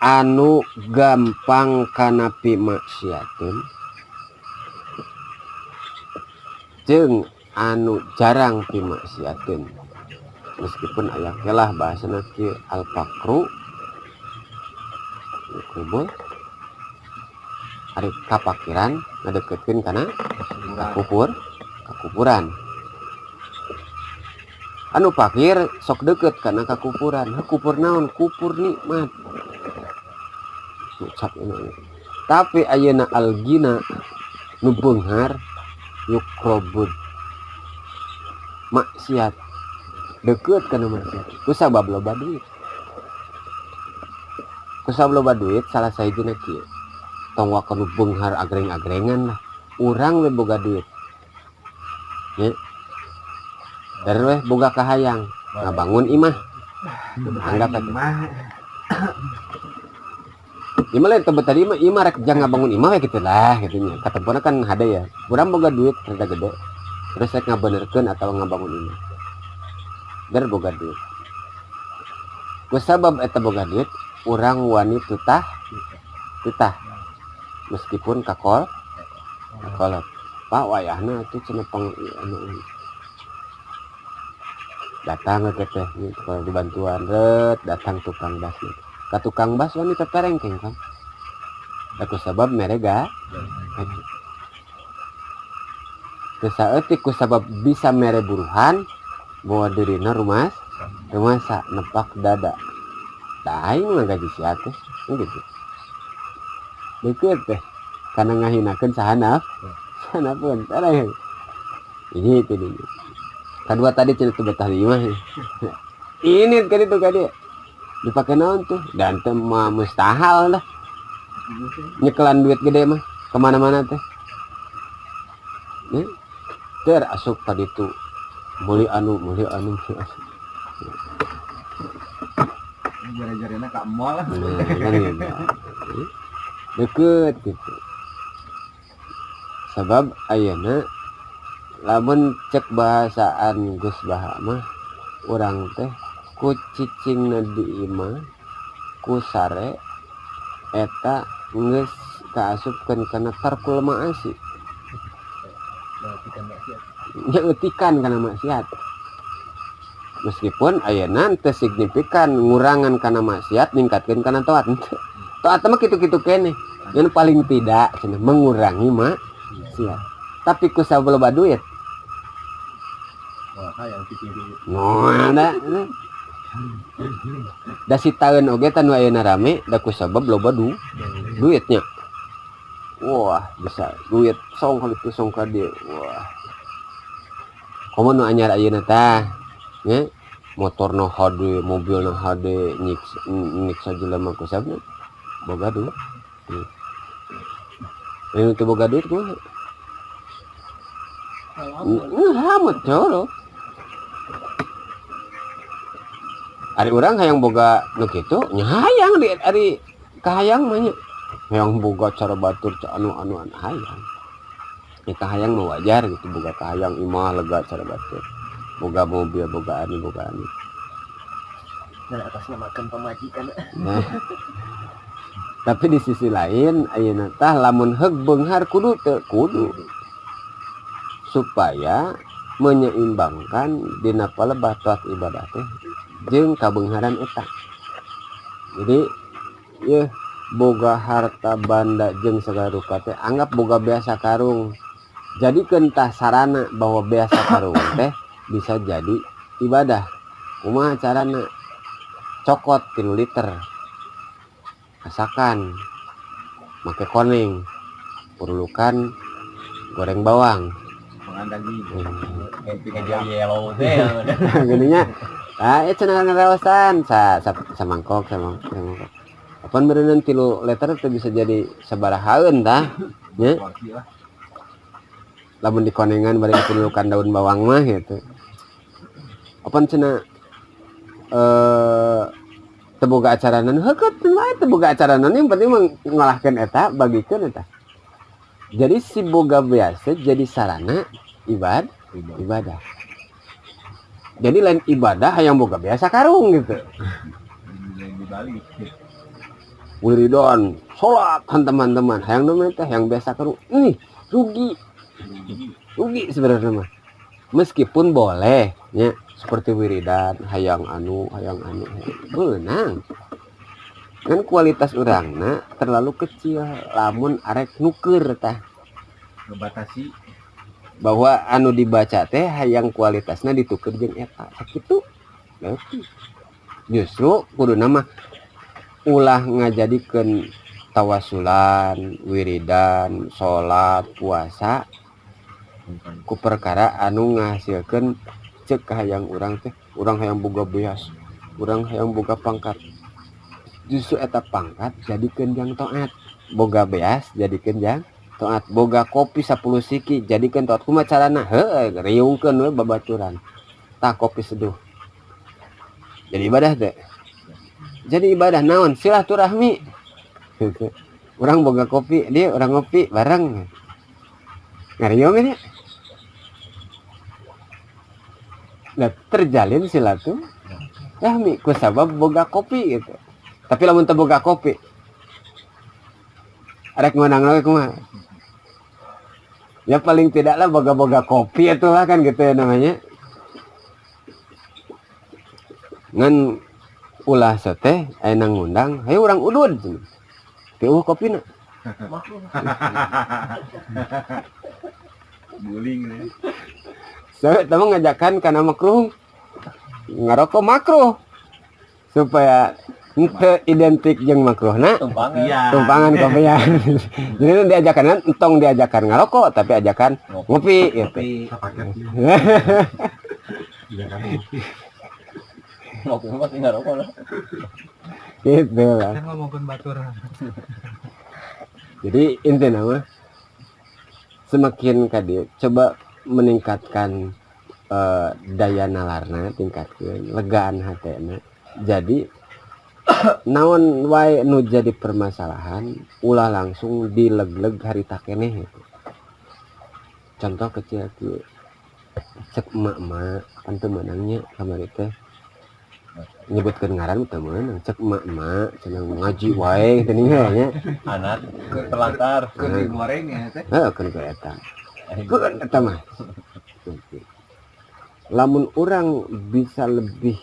anu gampang kanapi maksiatun jeung anu jarang pi maksiatun. Meskipun aya kelah bahasana kieu al-faqru kubul ari kapakiran ngadeukeutkeun kana kakupuran. Anu fakir sok deukeut kana kakupuran. Kupur naon? Kupur nikmat. Ucap ini. Tapi ayeuna al-ghina nu beunghar yukrobud. Maksiat deukeut kana maksiat. Kusabab loba duit. Salah sahijina kieu. Tong wakanu beunghar agreng-agrengan lah. Urang we boga duit. Ya. Dari we boga kahayang ngabangun imah. Anggap imah. Imah lain tempat tadi imah rek jang ngabangun imah we kitu lah kitu nya. Katempuna kan hade ya. Urang boga duit rada gede. Terus rek ngabenerkeun atawa ngabangun imah. Der boga duit. Kusabab eta boga duit, urang wani tutah. Meskipun kolot. Pak wayahna atuh cenah anu datang ke teh kalau dibantuan datang tukang bas ka tukang bas wani teterengkeng kan aku sabab mereka kesaeutik ku sabab bisa mere buruhan bawa dirina rumasa nepak dada da aing mah gaji sia teh gitu deukeut teh kana ngahinakeun sahanapun tareh ini itu dulu. Kedua tadi cerita betah lima ini kali itu kali dipakai naon tuh dan teh mah mustahil lah nyekelan duit gede mah kemana-mana teh terasuk tadi tuh muli anu jare-jarena ka mall lah deket gitu sabab ayeuna lamun cek bahasaan Gus Baha mah urang teh ku cicingna di imah ku sare eta geus kaasupkeun kana tarkul ma'asi nyeutikan kana maksiat meskipun ayeuna teu signifikan ngurangan kana maksiat ningkatkeun kana taat mah kitu-kitu keneh yang paling tidak cenah mengurangi maksiat tapi ku sabaloba duit ada da si taeun oge tanu ayeuna rame da ku sabab loba duitnya wah bisa duit song kali tu song ka dieu wah komo nu anyar ayeuna tah nya motorna hade mobilna hade nyiksa jelema ku sabab boga duit ini teu boga duit kumaha hamet jolo ari urang hayang boga nu kitu nya hayang di ari kahayang mah nya hayang boga cara batur anu hayang ya kahayang mah wajar gitu boga kahayang imah lega cara batur boga mobil boga anu dan atasnya makan pemajikan nah. Tapi di sisi lain ayeuna tah lamun heug beunghar kudu supaya menyeimbangkan dina palebah taat ibadah teh jeung kabeungharan eta. Jadi yeuh boga harta banda jeung sagala rupa teh anggap boga biasa karung. Jadikeun tah sarana bahwa biasa karung teh bisa jadi ibadah. Kumaha carana? Cokot 3 liter. masakan make koneng perlukan goreng bawang Mengandagi. Kayak yellow teh. gininya itu ngaraosan samangkok. Apaan berenang 3 liter itu bisa jadi sabarahaeun tah nya Porsi lah. lamun dikonengan bari perlukan daun bawang mah gitu. Apaan cenah teboga acaranan heukeut mah teboga acaranan yang penting ngalahkeun eta bagikeun eta. Jadi si boga biasa jadi sarana ibadah. Jadi lain ibadah hayang boga biasa karung gitu. Yang di Bali. Wiridan, sholat teman-teman, hayang namanya teh yang biasa karung. Ini rugi sebenarnya mah. Meskipun boleh ya seperti wiridan, hayang anu. Beunang. Kan kualitas urangna terlalu kecil lamun arek nuker tah. Ngebatasi. Bahwa anu dibaca teh hayang kualitasna dituker jeung eta sakitu. Justru kuduna mah ulah ngajadikeun tawasulan, wiridan, salat, puasa ku perkara anu ngahasilkeun ceuk hayang urang teh, urang hayang boga beas, urang hayang boga pangkat. Justru eta pangkat jadikeun jang taat. Boga beas jadikeun jang taat. Boga kopi 10 siki jadikeun taat. Kumaha carana? Heueuh, riungkeun we babaturan. Tah kopi seduh. Jadi ibadah teh. Jadi ibadah naon? Silaturahmi. Urang boga kopi, dia urang ngopi bareng. Ngariung nya. Nah, terjalin silaturahmi ku sabab boga kopi gitu. Tapi lamun teu boga kopi. Arek ngonang lagi kumaha? Ya paling tidaklah boga-boga kopi itulah kan gitu ya namanya. Ngan ulah teh aya ngundang, hayu urang udud. Teu kopina. Guling nih. Saya tamu ngajakan kana makruh. Ngarokok makruh. Supaya henteu identik jeung makruhna. Tumpangan kopian. Jadi diajakan entong diajakan ngarokok tapi ajakan ngopi gitu. Ngopi mah tinggal rokok lah. Gitu lah. Kan ngomongin baturan. Jadi intinya mah semakin kadi coba meningkatkan daya nalarna, tingkatkeun legaan hatena. Jadi naon wae nu jadi permasalahan ulah langsung dileg-leg harita keneh gitu. Contoh kecil kieu. Cek emak-emak kan teu meunangnya kamari teh. Nyebutkeun ngaran teu meunang, cek emak-emak cenah ngaji wae teuing nya. Anak terlantar. Keur goreng ya teh. Heeh, keun ku eta. Keun eta mah. Lamun orang bisa lebih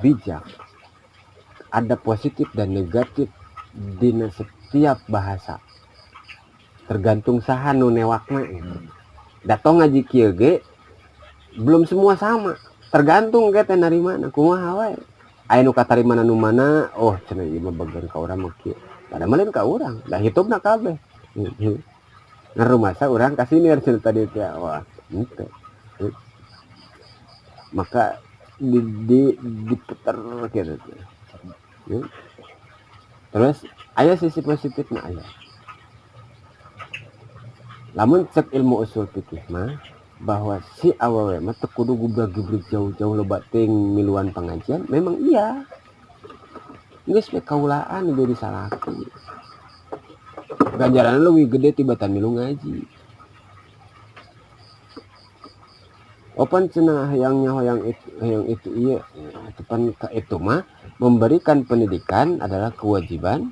bijak, ada positif dan negatif di setiap bahasa. Tergantung saha nu newakna gitu. Datang ngaji kieu ge belum semua sama. Tergantung ge teh narimana kumaha wae. Aya nu katarimana nu mana, oh cenah ieu mah bagian ka urang mah kieu. Padahal lain ka urang, da hitupna kabeh. Ngarumasa urang ka sinir cenah tadi teh. Wah, henteu. Maka diputer gitu. Terus aya sisi positifna aya. Lamun cek ilmu usul fikih mah bahwa si awewe mah teu kudu gubrak-gubrik jauh-jauh loba teh miluan pengajian, memang iya. Geus we kaulaan jadi salaki. Ganjaran leuwih gede tibatan milu ngaji. Opan cenah hayang itu iya, tepan ka itu mah memberikan pendidikan adalah kewajiban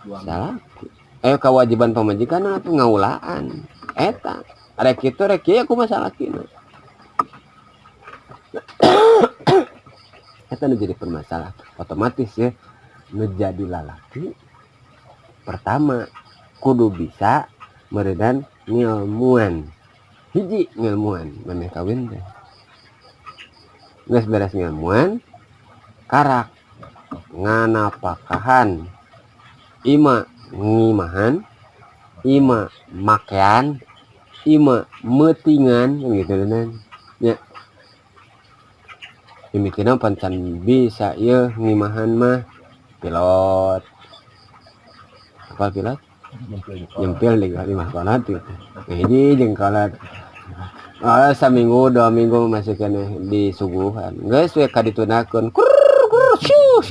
salaki. Kewajiban pamajikan atuh ngaulaan. Eta rek kitu rek ieu kumaha salakina. Eta nu jadi permasalahan. Otomatis ya nu jadi lalaki pertama kudu bisa meuredan ngilmuan. Hiji ngilmuan maneh kawin teh. Geus beres ngilmuan karak nganapakahan ima ngimahan, ima makean, ima metingan gitu kan ya. Demikian pancan bisa ya ngimahan mah pilot apa pilot nyempil di lima kolat gitu. Ini jengkolat saminggu 2 minggu masih kena di suguhan guys we kaditunakeun kur syuh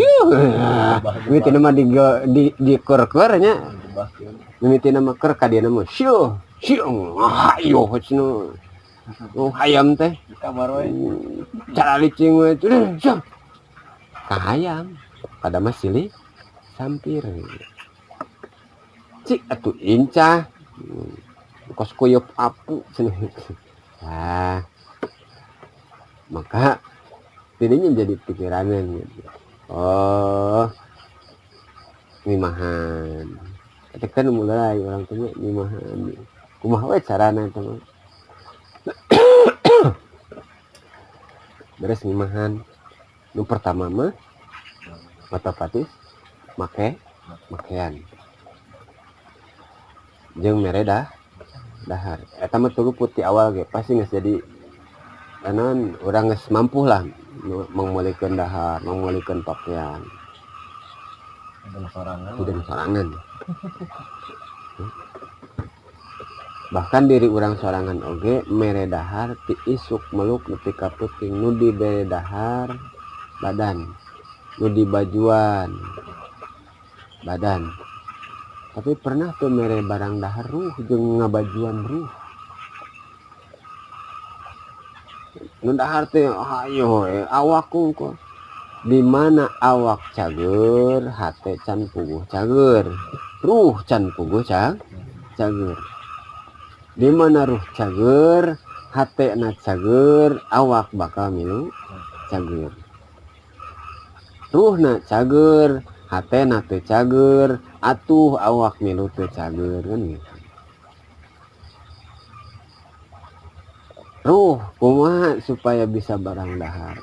mimiti nama di kur-kurnya mimiti nama keur kadieu mah syuh ayo heuh hayam teh kamar we cara licing we ka hayam pada mah silih sampir cik atuh incah kos kuyup apu cenah. Nah, maka jadinya jadi pikirannya gitu. Oh, ngimahan. Ketika mulai orang tua ngimahan. Kumaha we carana eta mah. Beres ngimahan. Nu pertama mah otomatis makean. Jeung mere dahar eta mah tuluy putih awal ge pasti geus jadi anon urang geus mampu lah mengmulikeun dahar mengmulikeun pakaian dan sorangan bahkan diri urang sorangan oge mere dahar ti isuk meluk nepi ka peuting nu dibere dahar badan nu di bajuan badan. Tapi pernah tuh mere barang dahar ruh jeung ngabajuan ruh. Nu dahar teh ayo awakku kok. Di mana awak cager, hate can puguh cager. Ruh can puguh cager. Di mana ruh cager, hate na cager, awak bakal milu cager. Ruh na cager, hate na teu cager, atuh awak milu teu cager kan gitu. Ruh kumaha supaya bisa barang dahar.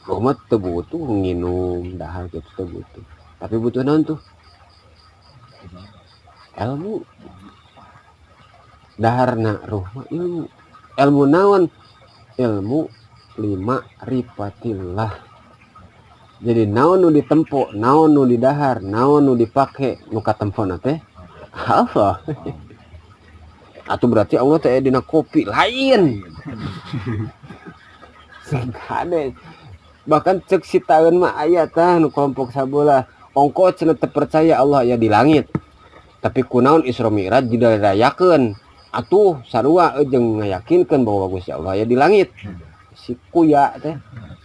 Ruh mah teu butuh nginum dahar gitu teu butuh. Tapi butuh naon tuh? Ilmu. Daharna ruh mah ilmu. Ilmu naon? Ilmu 5 ripatillah. Jadi naon nu ditempo, naon nu didahar, naon nu dipake, nu katempona teh Allah. Atuh berarti Allah teh dina kopi lain. Sagade. Bahkan cek sitaeun mah aya tah nu kelompok sabelah. Ongko cenah teu percaya Allah aya di langit. Tapi kunaon Isra Mi'raj dirayakeun. Atuh sarua jeung ngayakinkeun bahwa Gusti Allah aya di langit. Si kuya teh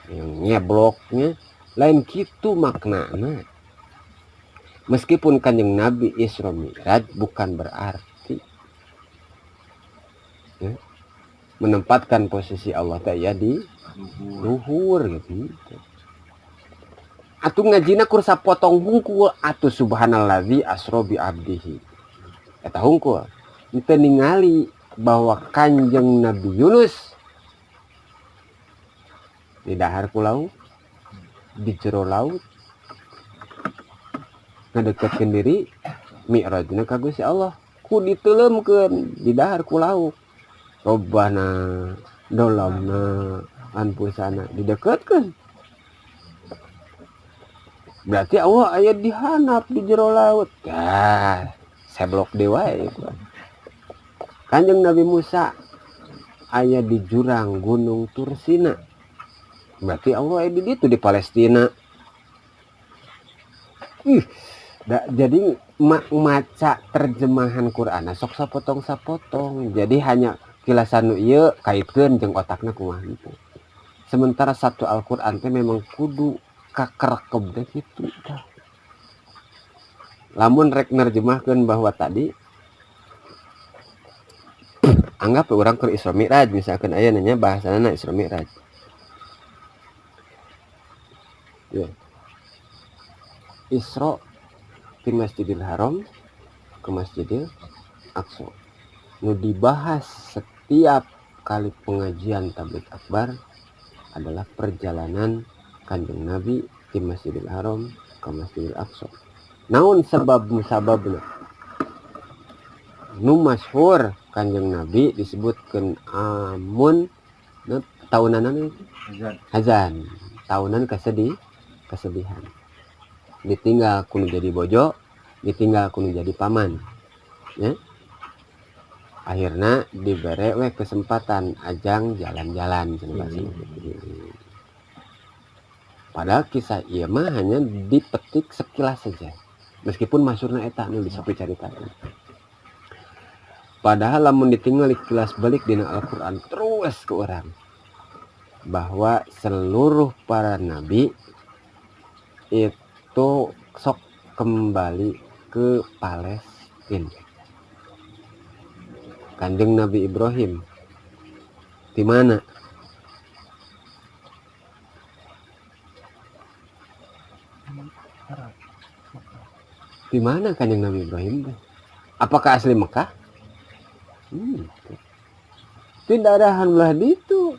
yang nyebloknya lain gitu maknanya. Meskipun Kanjeng Nabi Isra Mi'raj bukan berarti ya, menempatkan posisi Allah ya di luhur gitu. Atuh ngajina kur sapotong hungkul atuh subhanallazi asra bi abdihi. Eta hungkul kita ningali bahwa Kanjeng Nabi Yunus di dahar ku laut, di jero laut, ngadeketkeun diri mi'rajna ka Gusti Allah ku diteuleumkeun di dahar ku laut. Robana dolamna anpusana dideketkeun. Berarti Allah aya di handap di jero laut. Ya, seblok dewa itu. Kanjeng Nabi Musa aya di jurang Gunung Tursina. Berarti Allah aya di ditu di Palestina. Jadi maca terjemahan Quran sok sapotong-sapotong. Jadi hanya kilasan nu ieu kaitkeun jeung otakna kumaha gitu. Sementara satu Al-Qur'an teh memang kudu kakerekeb teh kitu tah. Lamun rek nerjemahkeun bahwa tadi anggap orang keur Isra Mi'raj misalkan aya nanya bahasana Isra Mi'raj. Ya. Isra di Masjidil Haram ke Masjidil Aqsa. Nu dibahas setiap kali pengajian tabligh akbar adalah perjalanan Kanjeng Nabi di Masjidil Haram ke Masjidil Aqsa. naon sababna nu masyhur Kanjeng Nabi disebutkeun amun tahunan hazan tahunan kesedihan ditinggal kudu jadi bojo ditinggal kudu jadi paman ya akhirnya diberi kesempatan ajang jalan-jalan padahal kisah ieu mah hanya dipetik sekilas saja meskipun masyhurna eta nu bisa dicaritakeun padahal lamun ditinggal ikhlas balik dina Al-Qur'an terus ke orang bahwa seluruh para nabi itu sok kembali ke Palestina. Kanjeng Nabi Ibrahim di mana? Di mana Kanjeng Nabi Ibrahim? Apakah asli Mekah? Tidak ada belah itu.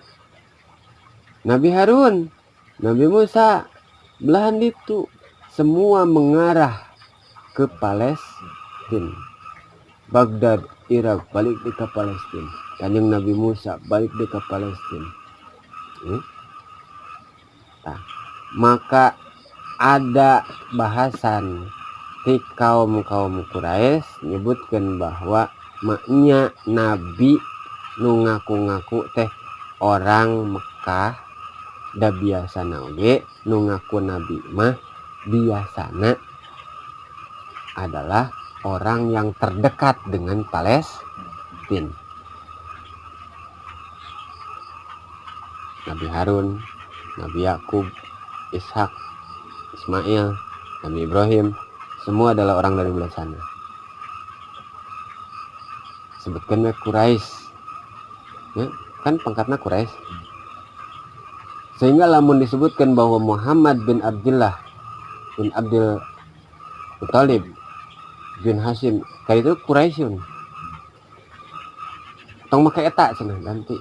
Nabi Harun, Nabi Musa, belahan itu semua mengarah ke Palestina. Baghdad, Irak, balik ke Palestina. Kanjeng Nabi Musa balik ke Palestina. Nah, maka ada bahasan di kaum Quraisy nyebutkan bahwa maknya Nabi nu ngaku-ngaku teh orang Mekah da biasana oge nu ngaku Nabi mah biasana adalah orang yang terdekat dengan Palestina. Nabi Harun, Nabi Yakub, Ishak, Ismail, Nabi Ibrahim semua adalah orang dari belah sana. Sebutkan Quraisy ya, kan pangkatnya Quraisy sehingga lamun disebutkan bahwa Muhammad bin Abdullah bin Abdul Muthalib bin Hashim kayak itu Quraisyun tong make eta cenah ganti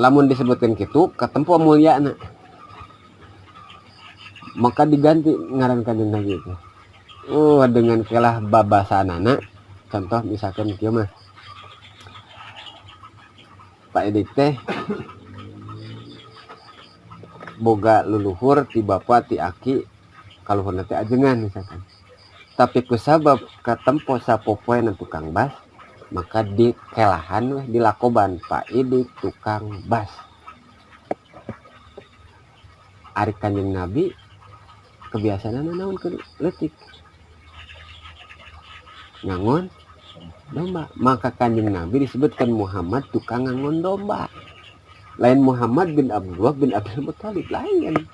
lamun disebutkan gitu katempo mulyana maka diganti ngaran Kanjeng Nabi itu dengan kelah babasanana contoh misalkan kieu mah Pak Edik teh boga luluhur ti bapa ti aki kaluhurna teh ajengan misalkan tapi kusabab katempo sapopoe na tukang bas maka dikelahan weh dilakoban Pak Edik tukang bas ari Kanjeng Nabi kebiasaanna naon ke leutik ngangon domba maka Kanjeng Nabi disebutkan Muhammad tukang ngangon domba lain Muhammad bin Abdullah bin Abdul Muthalib lain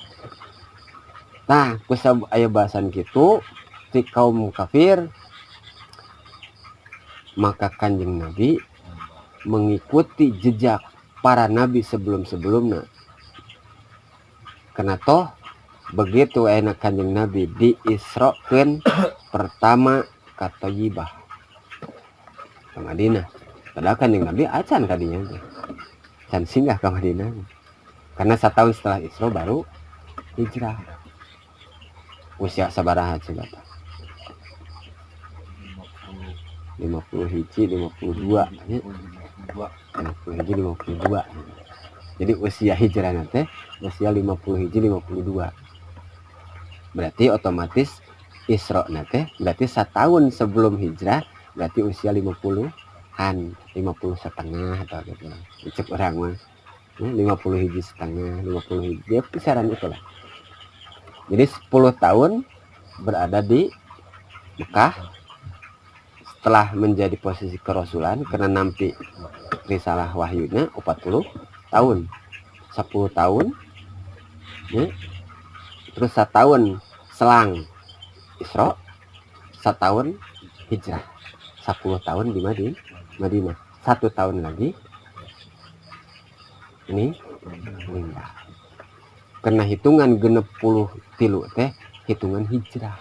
nah kusab aya bahasan gitu ti kaum kafir maka Kanjeng Nabi mengikuti jejak para nabi sebelum-sebelumnya karena toh begitu enak Kanjeng Nabi diisrokeun pertama ka Thayyibah ke Madinah padahal Kanjeng Nabi acan kadinya can singgah ke Madinah karena 1 tahun setelah Isra baru hijrah usia sabaraha coba 50 hiji 52 ya. 50 hiji 52 jadi usia hijrah nanti usia 50 hiji 52 berarti otomatis Isra nanti berarti 1 tahun sebelum hijrah berarti usia 50-an 50 setengah atau gitu cek orang mah 50 hiji setengah 50 hiji ya kisaran itulah jadi 10 tahun berada di Mekah setelah menjadi posisi kerasulan karena nampi risalah wahyunya 40 tahun 10 tahun ya. Terus 1 tahun selang Isra 1 tahun hijrah 10 tahun di Madinah 1 tahun lagi ini meninggal karena hitungan 60 tilu teh hitungan hijrah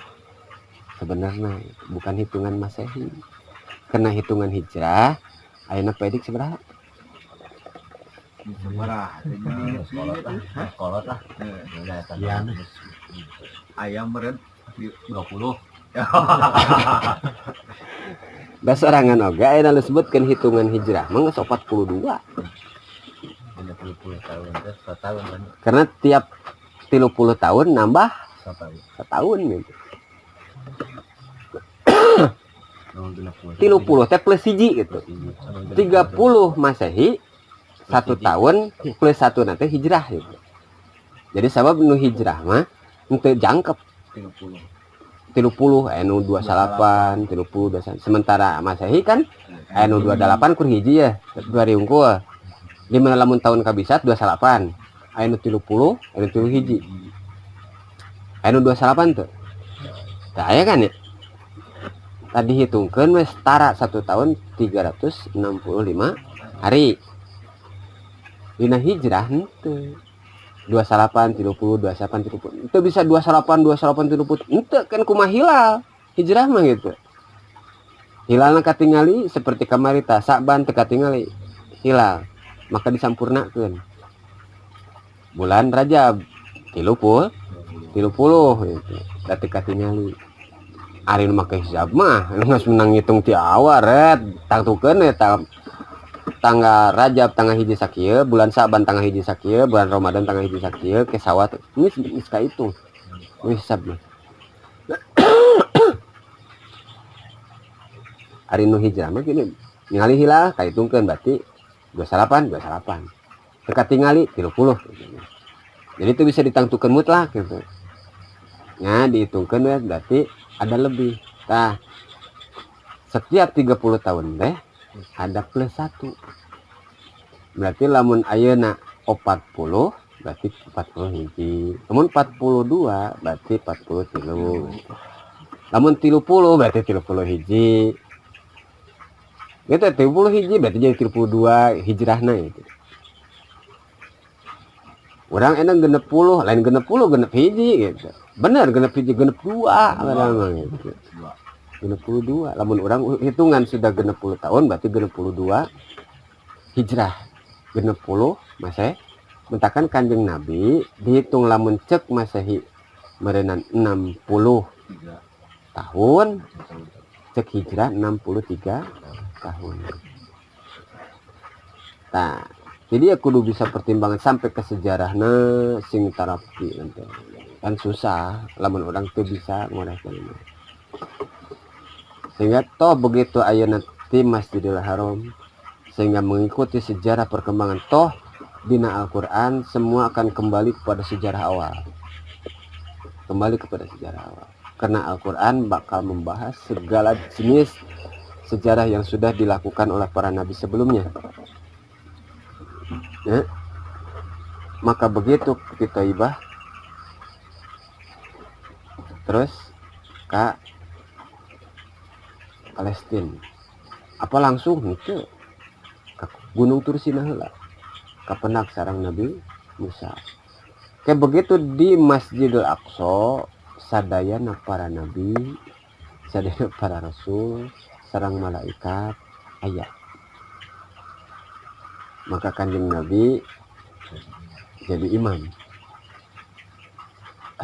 sebenarnya bukan hitungan Masehi karena hitungan hijrah ayeuna pedik seberapa seberapa kolot lah Ayam meren 20. Da sorangan oga aya disebutkeun hitungan hijrah mah geus 42. 30 tahun teh 1 tahun kan. Karena tiap 30 tahun nambah 1 tahun. setahun gitu. 30. 30 teh plus hiji gitu. 30 Masehi 1 tahun plus 1 nanti hijrah gitu. Jadi sabab nu hijrah mah henteu jangkep 30. 30 anu 28 30 29. Sementara Masehi kan anu 28 kur hiji ya 2000 unggul. Di mana lamun tahun kabisat 28. Anu 30 anu 30 hiji. Anu 28 tuh. Tah aya kan ya. Tadi hitungkeun wes setara 1 tahun 365 hari. Dina hijrah henteu. 28 30 28 30. Itu bisa 28 30. Henteu kan kumaha hilal. Hijrah mah gitu. Hilalna katingali seperti kamari tah Sa'ban teu katingali hilal. Maka disampurnakeun. Bulan Rajab 30 gitu. Da teu katingali. Ari nu make hisab mah geus menang ngitung ti awal ret. Tangtukeun eta tanggal Rajab tanggal hiji sakieu, bulan Sa'ban tanggal hiji sakieu, bulan Ramadan tanggal hiji sakieu, ke sawat geus kahitung. Geus hisab mah. Ari nu hijrah mah gini, ningali hilal kahitungkeun berarti 28. Teu katingali 30. Jadi itu bisa ditangtukeun mutlak gitu. Nya dihitungkeun we berarti ada lebih. Nah, setiap 30 tahun teh ada plus 1. Berarti lamun ayeuna 40 berarti 40 hiji. Lamun 42 berarti 43. Lamun 30 berarti 30 hiji. Gitu 30 hiji berarti jadi 32 hijrahna gitu. Orang enak genep 10, lain genep 10 genep hiji gitu. Bener genep hiji genep 2 kadang gitu. Genep 22. Lamun orang hitungan sudah genep 10 tahun berarti genep 22 hijrah. Genep 10 Masehi. Mentakan Kanjeng Nabi dihitung lamun cek Masehi merenan 60 tahun, cek hijrah 63 tahun. Nah, jadi ya kudu bisa pertimbangan sampai ke sejarahna sing tarapi nanti. Kan susah lamun orang tuh bisa ngorehkeun. Sehingga toh begitu ayeuna ti Masjidil Haram sehingga mengikuti sejarah perkembangan toh dina Al-Qur'an semua akan kembali kepada sejarah awal. Kembali kepada sejarah awal. Karena Al-Qur'an bakal membahas segala jenis sejarah yang sudah dilakukan oleh para nabi sebelumnya. Ya. Maka begitu kita ibah terus ke Palestina. Apa langsung itu ke Gunung Tursina heula. Ka penak sareng Nabi Musa. Kayak begitu di Masjidil Aqsa sadayana para nabi, sadayana para rasul, sareng malaikat aya. Maka Kanjeng Nabi jadi imam.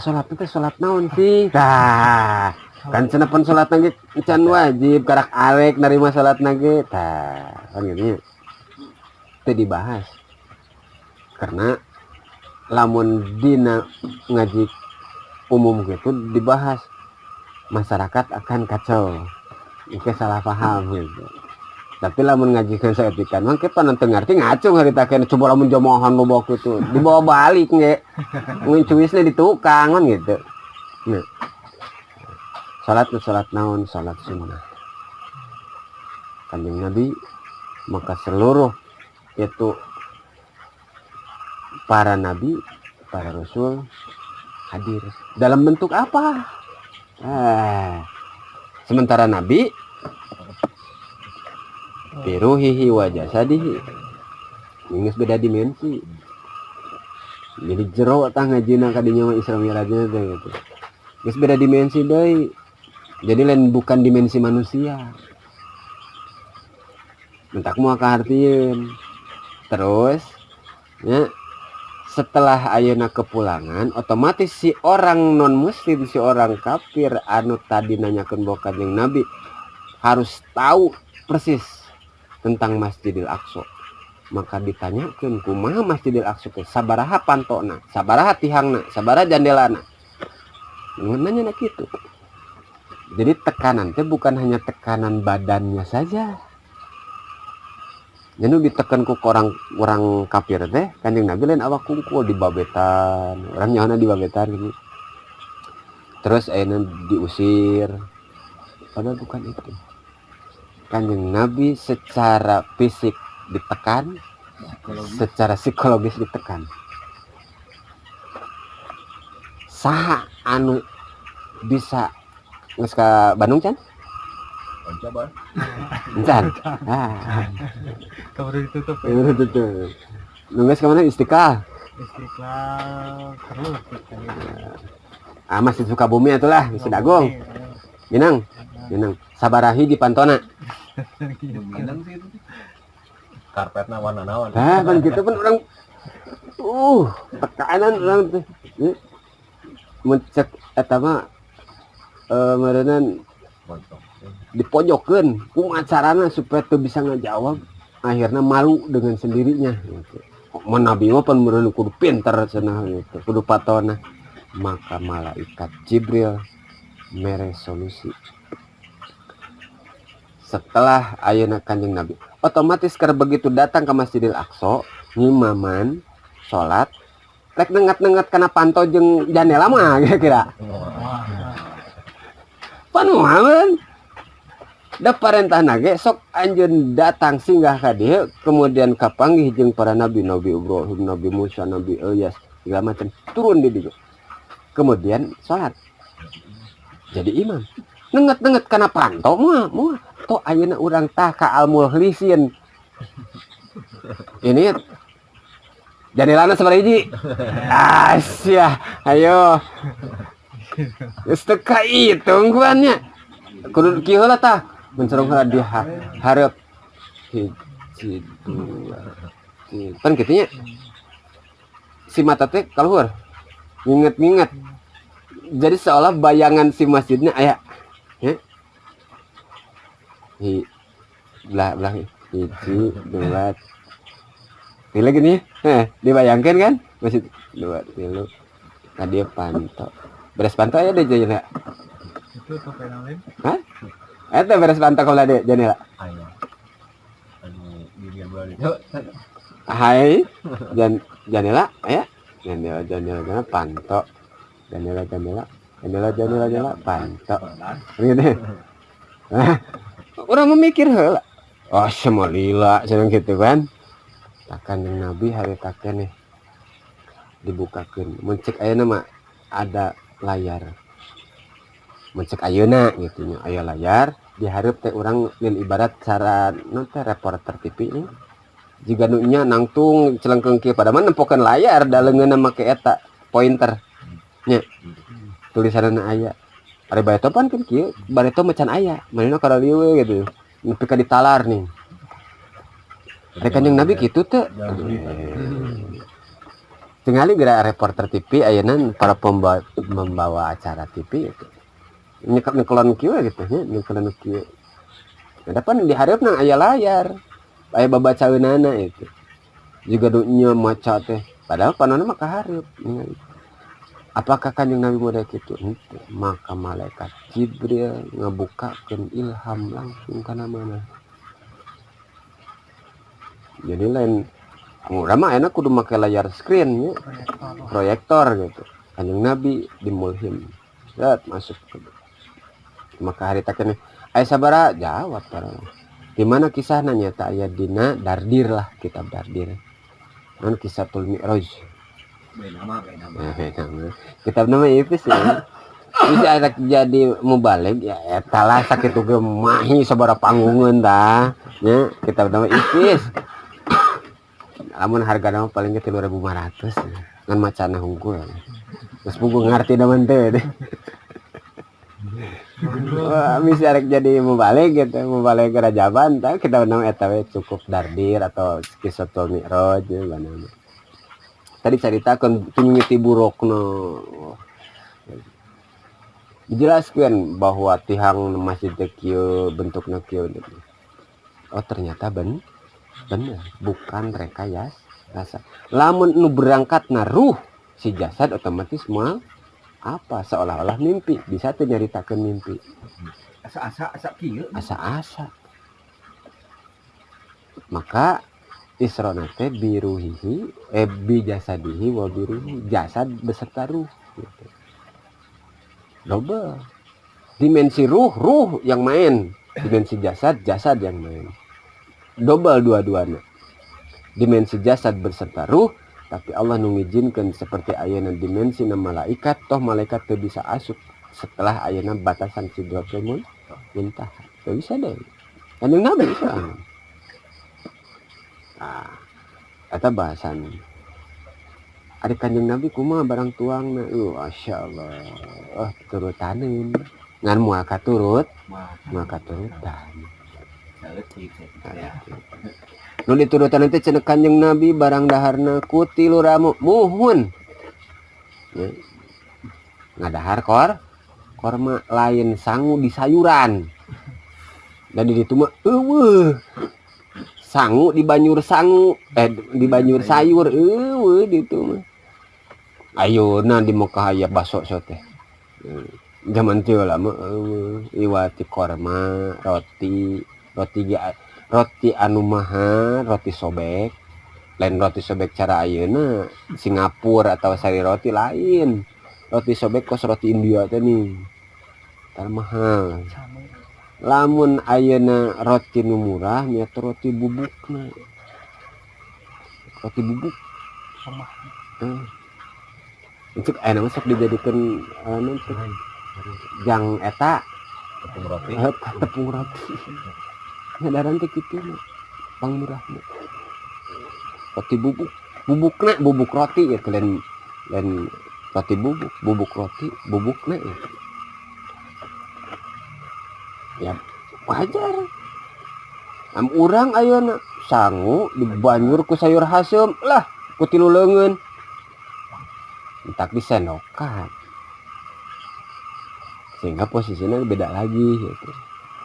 Salat teh salat naon sih? Tah, kan cenah salat nage can wajib karak arek narima salat nage. Tah, kan gitu. Itu dibahas. Karena lamun dina ngaji umum gitu dibahas masyarakat akan kacau. Iki salah paham gitu. Tapi lamun ngajikeun saeutik mah ke panon teu ngarti ngacung haritakeun coba lamun jomohan loba kitu dibawa balik ge nguncuisna di tukang kan gitu. Nah. Salat naon salat sunnah. Kanjeng Nabi maka seluruh itu para nabi, para rasul hadir dalam bentuk apa? Sementara nabi biruhihi wa jasadihi geus beda dimensi. Jadi jero tah ngajina kadinya mah Isra Mi'rajna teh gitu. Geus beda dimensi deui. Jadi lain bukan dimensi manusia. Mentak moal kahartieun. Terus ya setelah ayeuna kepulangan otomatis si orang non muslim, si orang kafir anu tadi nanyakeun boga Kanjeng Nabi harus tahu persis tentang Masjidil Aqsa. Maka ditanyakeun kumaha Masjidil Aqsa teh, sabaraha pantona, sabaraha tihangna, sabaraha jandelana. Nanya kitu. Jadi tekanan teh bukan hanya tekanan badannya saja. Jadi ditekan ku orang kafir teh Kanjeng Nabi lain awak kungkul di babetan, orang nyawana di babetan gitu. Terus ayeuna diusir. Padahal bukan itu. Kanjeng Nabi secara fisik ditekan, secara psikologis ditekan. Saha anu bisa geus ka Bandung can? Coba. Can. Kamu ditutup ya. Itu tuh. Nunggu ke mana Istiqlal? Istiqlal terus kita gitu. Masih Sukabumi atulah, Masjid Agung. Minang. Sabarahi di Pantona. Minang sih itu. Karpetna warna naon. Kan gitu pun orang tekanan orang tuh. Mencek eta mah meureunan Mantap. dipojokeun kumaha carana supaya tuh bisa ngajawab. Akhirnya malu dengan sendirinya gitu. Mun Nabi mah pan meureun kudu pinter cenah gitu, kudu patona. Maka malaikat Jibril mere solusi. Setelah ayeuna Kanjeng Nabi, otomatis keur begitu datang ke Masjidil Aqsa, ngimaman, salat, rek nengat-nengat kana panto jeung jandela mah kira-kira. Panuhan. Da parentahna ge sok anjeun datang singgah ka dieu, kemudian kapanggih jeung para nabi, Nabi Ibrahim, Nabi Musa, Nabi Ilyas, segala macam turun di dieu. Kemudian salat. Jadi imam. Nenget-nenget kana panto mah to ayeuna urang tah ka al-mukhlisin. Ini jandelana sabaraha hiji? Asyah, ayo. Geus teu kahitung kuannya. Kudu kieu heula tah. Mencerong heula di hareup hiji dua. Pan kitu nya. Si mata teh kaluhur. Nginget-nginget. Jadi seolah bayangan si masjidnya aya. Ya. Belah hiji dua. Pilih gini. Dibayangkan kan? Masjid 2 3. Tadi panto. Beres panto aya deh jana. Itu topeng lain. Hah? Eta beres panto kalau ada jana. Aya. Anu dirian balik. Hai. Janela aya. Janela panto. Janela panto. Gitu. Orang memikir heula. Oh, semalila seneng gitu kan. Takkan yang Nabi hari takkan nih dibukakan. Mencek ayeuna mah ada layar. Mencek ayeuna gitu nya, aya layar dihareup teh urang ngan ibarat cara non teh reporter TV nih. Jiga nu nya nangtung celengkeung kieu pada mah nempokeun layar da leungeunna make eta pointer. Nya. Tulisanna aya. Ari bareto pan kan kieu, bareto macan aya. Manehna kada lieu gitu. Nepi ka ditalar nih. Rekan yang Nabi gitu tuh. Tinggali gerak reporter TV ayeuna para membawa acara TV itu. Nyekelon kieu gitu nya, nyekelon kieu. Dapan dihareupeuna aya layar. Aya babacaeunana itu. Juga dunya maca teh. Padahal panonna mah kahareup. Apakah Kanjeng Nabi model kitu? Henteu. Maka malaikat Jibril ngabukakeun ilham langsung kana mana. Jadi lain murah mah enak kudu make layar screen nya, proyektor gitu. Kanjeng Nabi dimulhim. Zat masuk ke. Maka hari takene aya sabaraha jawab para. Di mana kisahna nyata aya dina Dardir lah, kitab Dardir. Non Kisatul Mi'raj. Nama. Kitab nama itu sih. Bisa ada jadi mubalik ya eta lah sakitu ge mahi sabaraha panggungeun tah. Nya kitab nama Ifis. Lamun harga nama paling ke 3.500 ngan macana hungkul. Terus buku ngarti daman teh. Wah, bisa rek jadi mubalik gitu, mubalik kerajaban tah kita nama eta we cukup Dardir atau Kisatul Mi'raj ya nama. tadi ceritakan tinggi burukna dijelaskan bahwa tihang masjid kieu bentukna kieu. Oh ternyata benar bukan rekayasa. Lamun nu berangkat ruh si jasad otomatis mal apa seolah-olah mimpi, bisa tuh nyaritakeun mimpi. Asa kieu. Asa-asa. Maka isrona teh biruhihi bi jasadihi wa biruhi, jasad beserta ruh gitu. Double. Dimensi ruh yang main, dimensi jasad yang main. Double dua-duanya. Dimensi jasad beserta ruh, tapi Allah nungizinkan seperti ayeuna dimensi na malaikat, toh malaikat teu bisa asup setelah ayeuna batasan sidratul muntaha. Teu bisa deh. Kanjeng Nabi bisa. Nah, eta bahasan. Ari Kanjeng Nabi kumaha barang tuangna. Masyaallah. Turutaneun. Ngan moal katurut, maka turutan. Nu diturutan teh cenah Kanjeng Nabi barang daharna ku 3 ramu muhun. Ya. Ngadahar korma lain sangu di sayuran. Dan di ditu mah eueuh. Sangu di banjur di banjur sayur eueuh ditu mah. Ayeuna di Mekah aya baso teh. Zaman teu lama iwati korma, roti anu maha, roti sobek. Lain roti sobek cara ayeuna Singapura atau sari roti lain. Roti sobek kos roti India teh nih. Tar mahal. Lamun ayeuna roti nu murah nya roti bubukna. Roti bubuk. Untuk nama sok dijadikan jang eta tepung roti. Nyadaran teh kitu pang murahna. Roti bubuk roti ya lain roti bubuk roti bubukna ya. Ya wajar. Urang ayeuna sangu dibanjur ku sayur hasem lah ku 3 leungeun. Entak disendokan. Sehingga posisinya beda lagi gitu.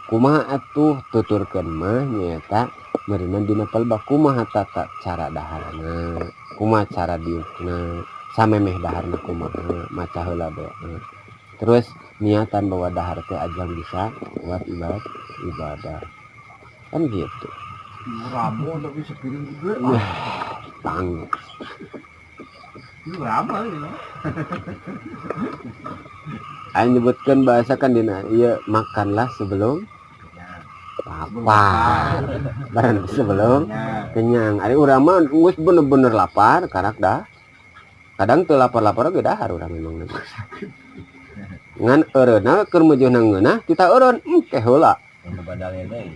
Kumaha atuh tuturkeun mah nyata meureunna dina palbah kumaha tata cara daharna, kumaha cara diukna, samemeh daharna kumaha, maca heula doa. Terus niatan bahwa dahar teh ajang bisa buat ibadah. Kan gitu. Ramu tapi sepiring juga. Tang. Itu lama ya. Ayo nyebutkan bahasa kan dina iya makanlah sebelum lapar. Barang sebelum kenyang. Ari urang mah geus bener-bener lapar karak dah. Kadang teu lapar-lapar ge dahar urang memang. Ngan eureuna keur meujeunna ngeunah kita eureun keh heula. Anu badalnya deui.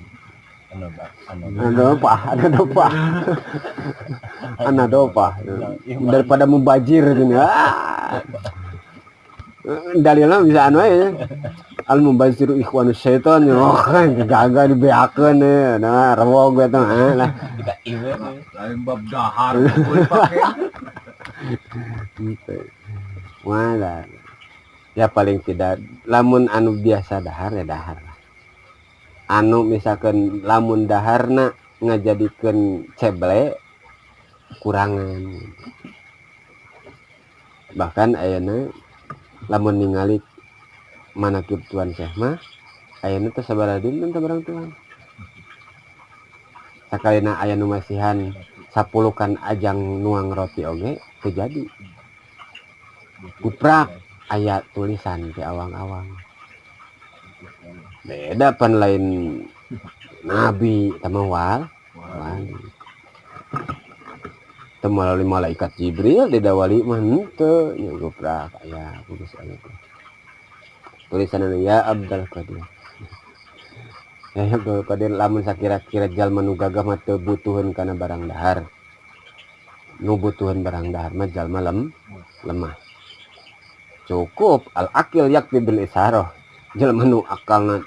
Ana dopa. Daripada mubajir gini. Dalilna bisa anu ya. Al mubaziru ikhwanus syaitan. Oh kan gagal dibeakeun ya. Nah, rewog eta lah. Lain bab dahar boleh pakai. Walah. Ya paling tidak lamun anu biasa dahar ya dahar. Anu misalkan lamun daharna ngajadikeun ceble kurangan. Bahkan ayeuna lamun ningali manakib tuan Syekh mah ayeuna teh sabaraha dinten teh barang tuan. Sakalina aya nu masihan 10kan ajang nuang roti oge teu jadi. Kuprak aya tulisan di awang-awang. Beda pan lain nabi sama wali. Melalui malaikat Jibril didawali mah henteu nya goprak aya kudu aya tulisanna ya Abdul Qadir. Ya Abdul Qadir lamun sakira-kira jalma nu gagah mah teu butuheun kana barang dahar. Nu butuheun barang dahar mah jalma lemah. Cukup al akil yakfi bil isarah. Jalma nu akalna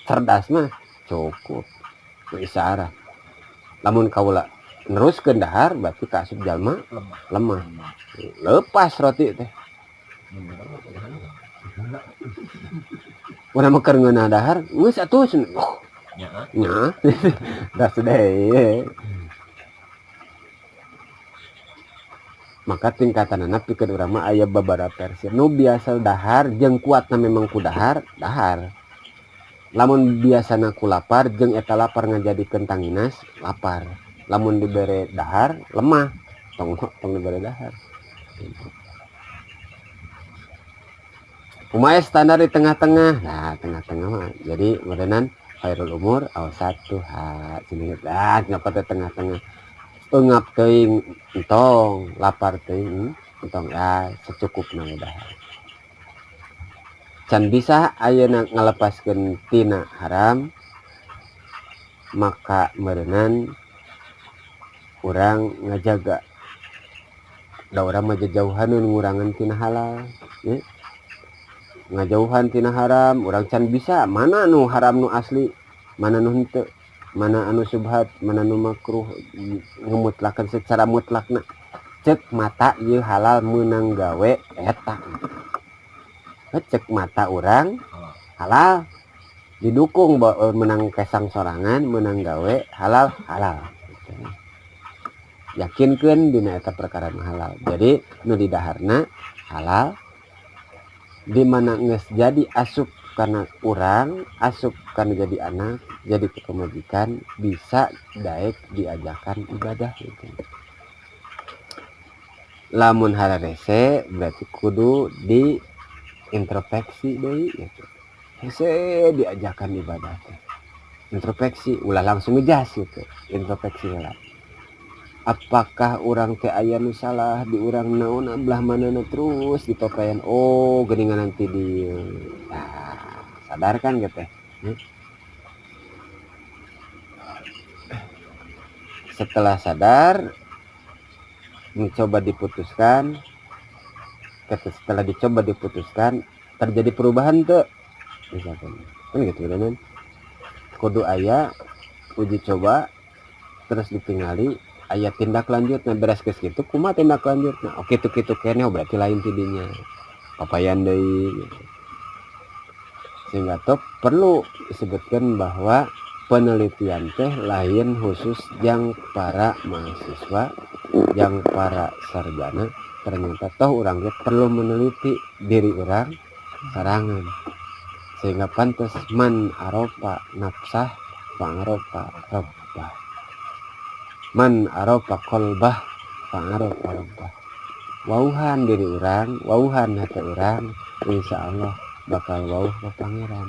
cerdas mah cukup ku isarah. Lamun kaula neruskeun dahar berarti kaasup jalma lemah. Lepas roti teh. Urang mah keur ngeunah dahar, geus atuh nya. Da sudah ye. Maka tingkatanana pikeun urang mah aya babaraha versi. Nu biasa dahar jeung kuatna memang ku dahar. Lamun biasana ku lapar jeung eta lapar ngajadikeun tanginas, lapar. Lamun dibere dahar, lemah. Tong dibere dahar. Kumaha standar di tengah-tengah. Nah, tengah-tengah mah. Jadi meureunnan khairul umur awsatu ha. Cenah ngapa teh tengah-tengah. Eungap teuing entong, lapar teuing entong ya secukupna dahar. Can bisa ayeuna ngalepaskeun tina haram, maka meureunnan urang ngajaga da urang mah jauhaneun ngurangan tina halal ya. Ngajauhan tina haram urang can bisa mana nu haram nu asli, mana nu henteu, mana anu subhat, mana nu makruh, ngemutlakan secara mutlakna. Cek mata ieu halal meunang gawe eta. Cek mata urang halal didukung menang kesang sorangan, menang gawe halal. Yakinkeun dina eta perkara halal. Jadi nu di daharna halal, di mana geus jadi asup karena urang, asup karena jadi anak, jadi kemajikan, bisa daek diajakan ibadah gitu. Lamun hararese berarti kudu di introspeksi deui gitu. Hese diajakan ibadah teh. Introspeksi ulah langsung ngejas gitu. Introspeksi heula. Apakah orang teh aya nu salah di urang naon belah manana terus dipapayan geuningan nanti di sadarkan gitu. Setelah sadar setelah dicoba diputuskan terjadi perubahan tuh misalkan kan gitu kan kudu aya uji coba terus ditinggali aya tindak lanjutna beres geus kitu kumaha tindak lanjutna kitu keneh berarti lain tidinya papayan deui gitu. Sehingga top perlu disebutkan bahwa penelitian teh lain khusus yang para mahasiswa yang para sarjana ternyata toh orang perlu meneliti diri orang sarangan sehingga pantas man aropa nafsah fa'aropa rabbah man aropa kolbah fa'aropa rabbah wauhan diri orang wauhan hati orang insya Allah bakal wauh ke pangeran.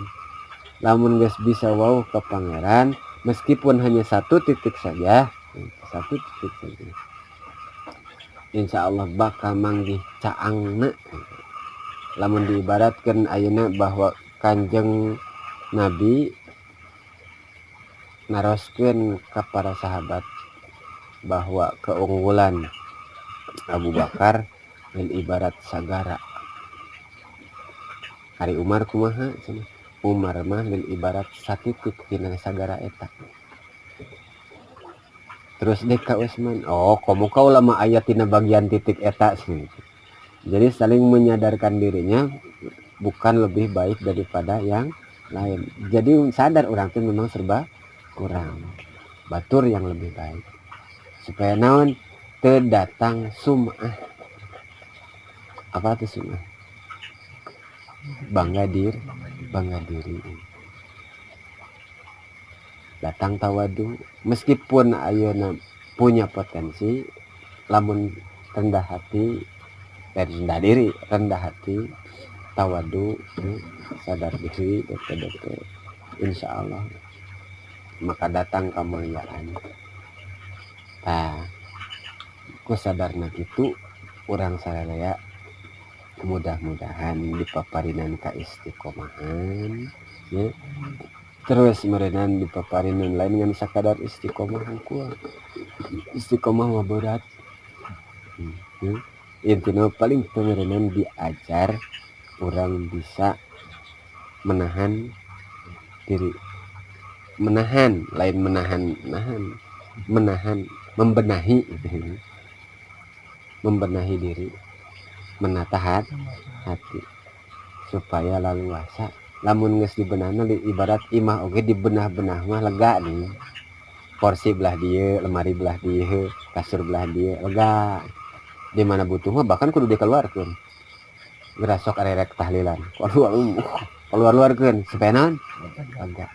Lamun geus bisa wauh ke pangeran meskipun hanya satu titik saja insya Allah bakal manggih caangna. Lamun diibaratkan ayeuna bahwa Kanjeng Nabi naroskeun ka para sahabat bahwa keunggulan Abu Bakar dan ibarat sagara. Hari Umar kumaha cenah? Umar mah dan ibarat satitik tina sagara eta. Terus dek ka Utsman, komo kau lama aya tina bagian titik eta sih. Jadi saling menyadarkan dirinya bukan lebih baik daripada yang lain. Jadi sadar orang itu memang serba kurang. Batur yang lebih baik. Supaya naon teu datang sum'ah. Apa itu sum'ah? Bangga diri. Datang tawadu meskipun ayeuna punya potensi lamun rendah hati rendah hati tawadu sadar diri dete insya Allah maka datang kemuliaan. Ku sadarna kitu urang sararea mudah-mudahan dipaparinan ka istiqomahan ya. Terus merenan dipaparinan lain dengan sakadar istiqomah hungkul. Istiqomah mah berat. Intinya paling pemerenan diajar orang bisa menahan diri. Menahan membenahi membenahi diri, menata hati supaya leluasa. Lamun geus dibenahna ibarat imah oge dibenah-benah mah lega nih. Porsi belah dia, lemari belah dia, kasur belah dia, lega. Di mana butuh mah bahkan kudu dikeluarkeun. Gerasok arek tahlilan. Keluar-keluarkeun supaya naon? Lega.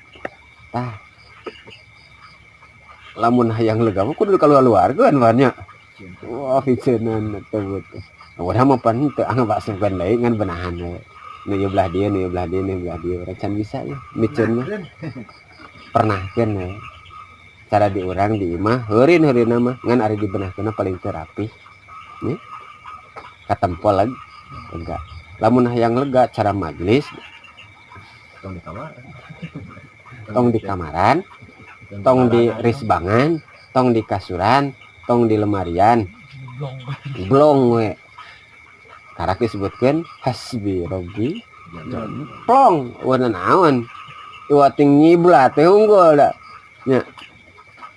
Tah. Lamun hayang lega mah kudu keluar-keluarkeun banyak. Wah, picenan teu betul. Urang mah pan teu anggap asupan deui ngan benahan we. Nu ieu belah dia, nu ieu belah dia, nu ieu belah dia. Can bisa ya. Miceun mah. Pernahkeun we. Cara di urang di imah heureun-heureunna mah ngan ari dibenahkeunna paling teu rapih. Nih. Katempol lagi. Lega. Lamun hayang lega cara majelis Tong di kamar. tong di kamaran, tong di risbangan, tong di kasuran, tong di lemarian. Blong we. Karak disebutkeun hasbi robbi plong warna naon. Ieu ting nyiblat teh unggul da. Nya.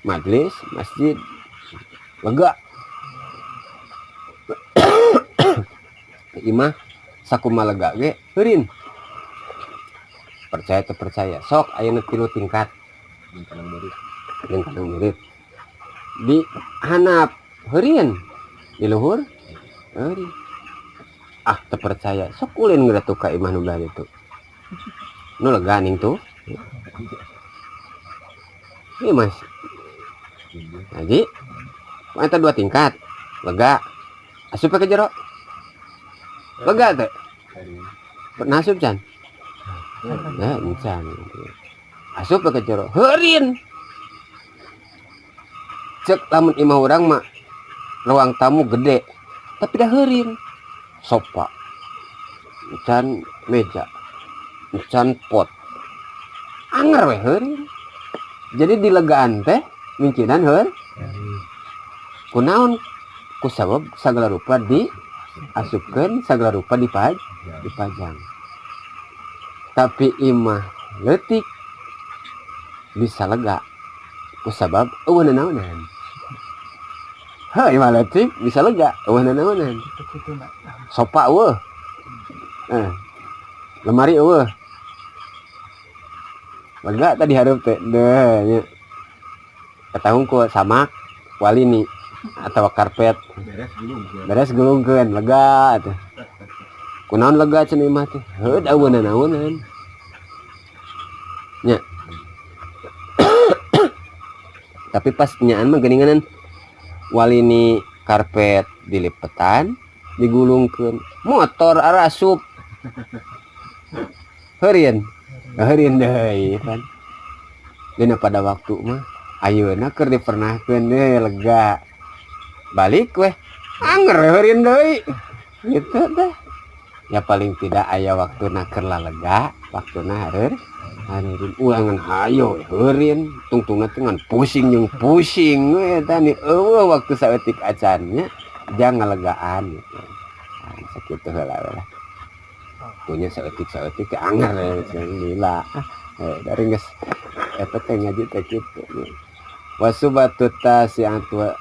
Majelis, masjid, lega. Imah sakumaha lega ge heureun. Percaya teu percaya, sok ayeuna 3 tingkat. Jeung kadang murid. Di handap heureun, di luhur heureun. Ah teu percaya, sok ulin geura ka imah nu belah ditu. Nu lega ning tuh. Ieu Mas. Jadi, eta 2 tingkat, lega. Asup ke jero. Lega teh. Pernah asup can? Ya, encan. Asup ke jero. Heureun. Cek lamun imah urang mah ruang tamu gede, tapi dah heureun. Sofa. Encan meja. Encan pot. Anger we heureun. Jadi di legaan teh mincinan heureun. Kunaon? Ku sabab sagala rupa di asupkeun, sagala rupa dipajang. Tapi imah leutik bisa lega. Ku sabab eueuh nanaonan. Heuh imah leutik bisa lega, eueuh nanaonan. Sofa eueuh. Lemari eueuh. Lega tadi hareup teh. Deuh nya. Katahung ku samak walini atau karpet beres gulungkeun lega atuh. Kunaon lega cenah imah teh? Heuh da eueuh nanaonan. Nya. Tapi pas nyaan mah geuninganan walini karpet dilipetan, digulungkeun, motor arasup. Heureun. Heureun deui kan. Dina pada waktu mah ayeuna keur dipernahkeun deui lega. Balik weh anger heureun deui gitu teh. Ya paling tidak aya waktuna keur lega, waktuna hareureun ulangan hayo heureun tungtungna teh ngan pusing jeung pusing we eta ni eueuh waktu saeutik acannya jang ngalegaan gitu. Nah, sakitu heula we. Punya saeutik teh anger lila. Dari geus eta teh ngaji teh kitu. Wasubatu tasi'atu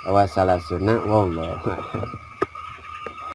wa salasuna wallahu